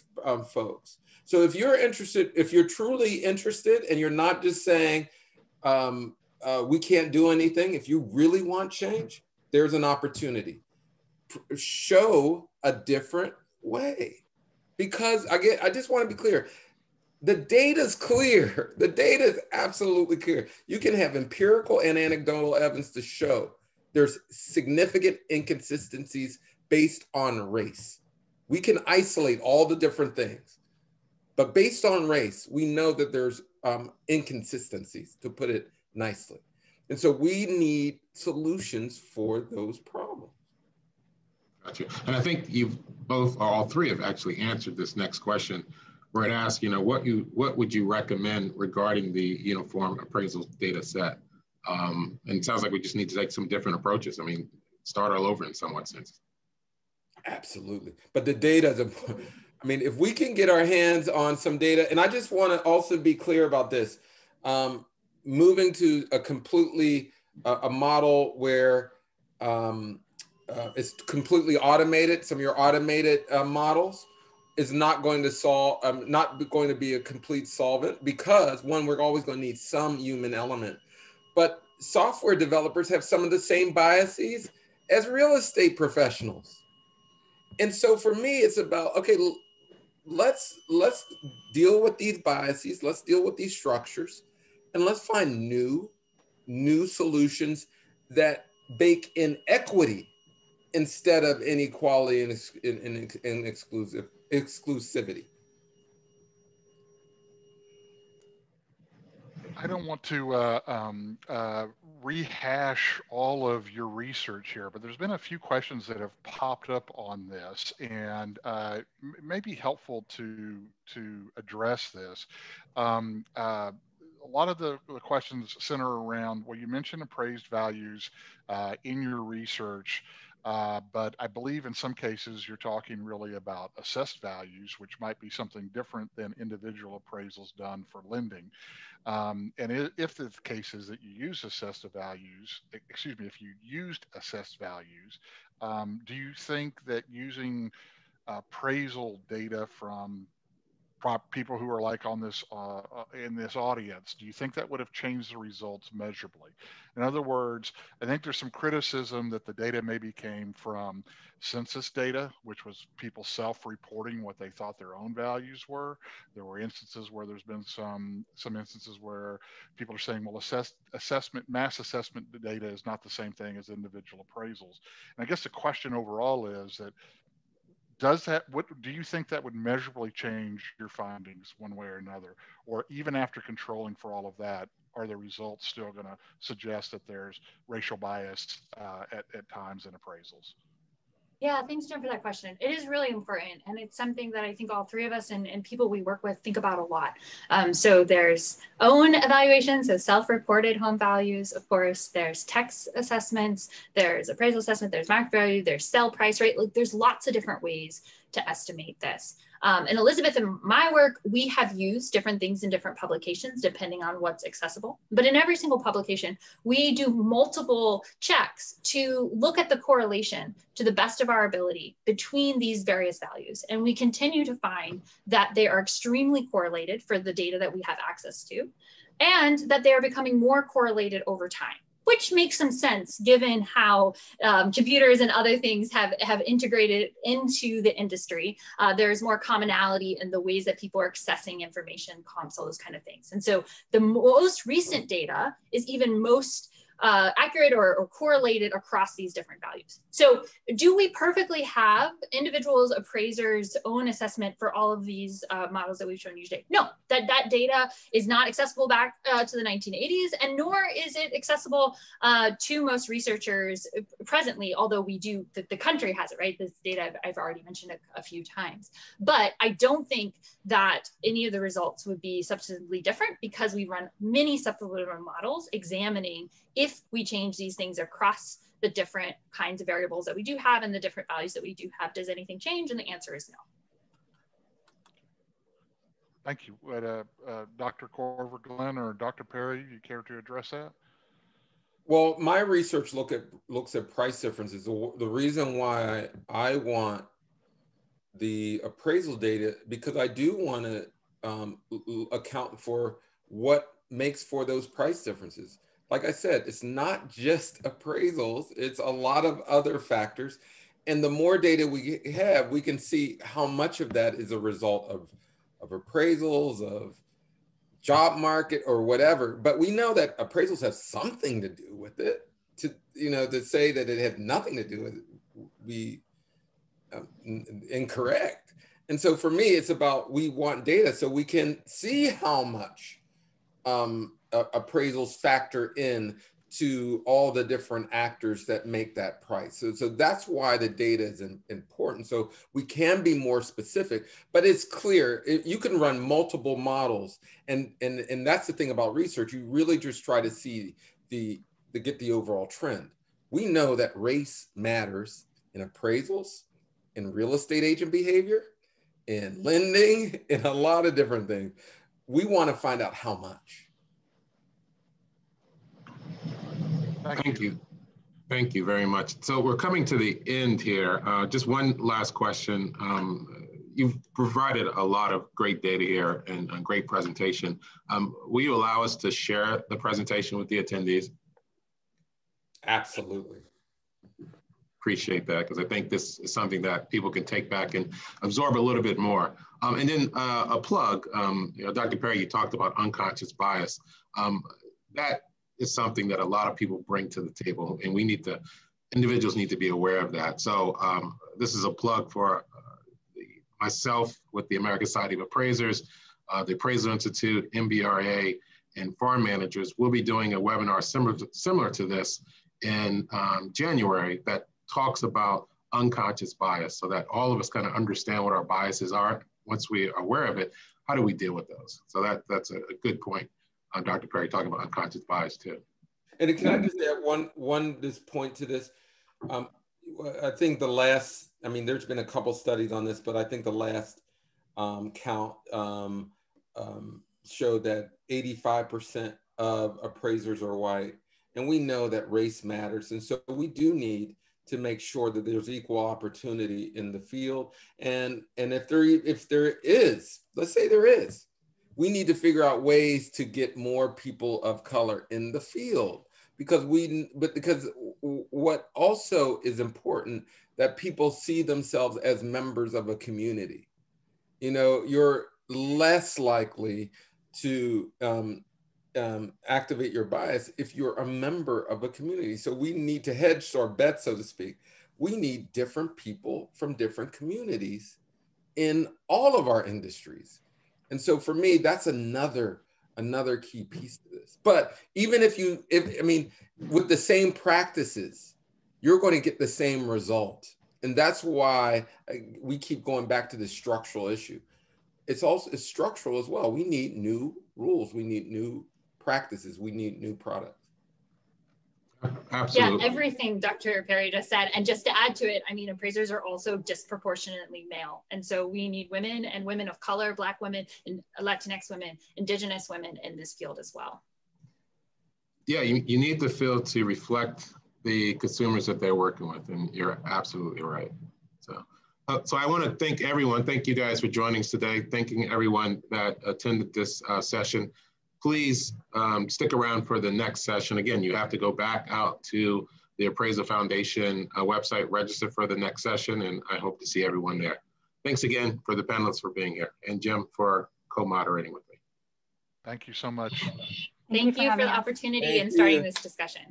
folks. So if you're interested, if you're truly interested and you're not just saying, we can't do anything, if you really want change, there's an opportunity. Show a different way. Because I just want to be clear, the data's clear. The data is absolutely clear. You can have empirical and anecdotal evidence to show there's significant inconsistencies based on race. We can isolate all the different things, but based on race, we know that there's inconsistencies, to put it nicely. And so we need solutions for those problems. Gotcha. And I think you've both, or all three, have actually answered this next question, where it asks, what would you recommend regarding the uniform appraisal data set? And it sounds like we just need to take some different approaches. I mean, start all over in somewhat sense. Absolutely. But the data is important. I mean, if we can get our hands on some data, and I just want to also be clear about this, moving to a completely, a model where it's completely automated, some of your automated models is not going to solve, not going to be a complete solvent, because one, we're always going to need some human element. But software developers have some of the same biases as real estate professionals. And so for me, it's about, okay, let's deal with these biases, let's deal with these structures, and let's find new solutions that bake in equity instead of inequality and exclusivity. I don't want to rehash all of your research here, but there's been a few questions that have popped up on this, and may be helpful to address this. A lot of the questions center around, well, you mentioned appraised values in your research, but I believe in some cases you're talking really about assessed values, which might be something different than individual appraisals done for lending. And if the case is that you use assessed values, if you used assessed values, do you think that using appraisal data from people who are like on this in this audience, do you think that would have changed the results measurably? In other words, I think there's some criticism that the data maybe came from census data, which was people self-reporting what they thought their own values were. There were instances where there's been some instances where people are saying, well, mass assessment data is not the same thing as individual appraisals. And I guess the question overall is that, what do you think that would measurably change your findings one way or another? Or even after controlling for all of that, are the results still going to suggest that there's racial bias at times in appraisals? Yeah, thanks, Jim, for that question. It is really important, and it's something that I think all three of us and people we work with think about a lot. So there's own evaluations, so self-reported home values. Of course, there's text assessments, there's appraisal assessment, there's market value, there's sell price rate. Like, there's lots of different ways to estimate this. And Elizabeth, in my work, we have used different things in different publications depending on what's accessible. But in every single publication, we do multiple checks to look at the correlation to the best of our ability between these various values. And we continue to find that they are extremely correlated for the data that we have access to, and that they are becoming more correlated over time, which makes some sense given how computers and other things have integrated into the industry. There's more commonality in the ways that people are accessing information, comps, all those kind of things. And so the most recent data is even most accurate or correlated across these different values. So do we perfectly have individuals, appraisers' own assessment for all of these models that we've shown you today? No, that data is not accessible back to the 1980s, and nor is it accessible to most researchers presently, although we do, the country has it, right? This data I've already mentioned a few times. But I don't think that any of the results would be substantively different because we run many supplemental models examining if we change these things across the different kinds of variables that we do have and the different values that we do have, does anything change? And the answer is no. Thank you. Would Dr. Corver-Glenn or Dr. Perry, you care to address that? Well, my research looks at price differences. The reason why I want the appraisal data, because I do want to account for what makes for those price differences. Like I said, it's not just appraisals, it's a lot of other factors. And the more data we have, we can see how much of that is a result of appraisals, of job market or whatever. But we know that appraisals have something to do with it. To say that it had nothing to do with it would be incorrect. And so for me, it's about, we want data so we can see how much appraisals factor in to all the different actors that make that price. So that's why the data is important. So we can be more specific, but it's clear you can run multiple models, and that's the thing about research. You really just try to see get the overall trend. We know that race matters in appraisals, in real estate agent behavior, in lending, in a lot of different things. We want to find out how much. Thank you. Thank you very much. So we're coming to the end here. Just one last question. You've provided a lot of great data here and a great presentation. Will you allow us to share the presentation with the attendees? Absolutely. Appreciate that, because I think this is something that people can take back and absorb a little bit more. And then a plug, Dr. Perry, you talked about unconscious bias. That is something that a lot of people bring to the table, and individuals need to be aware of that. So this is a plug for myself with the American Society of Appraisers, the Appraisal Institute, MBRA, and farm managers. We'll be doing a webinar similar to this in January that talks about unconscious bias, so that all of us kind of understand what our biases are. Once we are aware of it, how do we deal with those? So that's a good point. Dr. Perry talking about unconscious bias too. And can I just add one point to this? I think there's been a couple studies on this, but I think the last count showed that 85% of appraisers are white, and we know that race matters, and so we do need to make sure that there's equal opportunity in the field. And if there is, let's say there is, we need to figure out ways to get more people of color in the field, because what also is important, that people see themselves as members of a community. You're less likely to activate your bias if you're a member of a community. So we need to hedge our bet, so to speak. We need different people from different communities in all of our industries. And so for me, that's another key piece to this. But even with the same practices, you're going to get the same result. And that's why we keep going back to this structural issue. It's structural as well. We need new rules. We need new practices. We need new products. Absolutely. Yeah, everything Dr. Perry just said. And just to add to it, appraisers are also disproportionately male. And so we need women and women of color, Black women, and Latinx women, Indigenous women in this field as well. Yeah, you need the field to reflect the consumers that they're working with. And you're absolutely right. So I want to thank everyone. Thank you guys for joining us today. Thanking everyone that attended this session. please stick around for the next session. Again, you have to go back out to the Appraisal Foundation website, register for the next session, and I hope to see everyone there. Thanks again for the panelists for being here, and Jim for co-moderating with me. Thank you so much. Thank you for the opportunity in starting this discussion.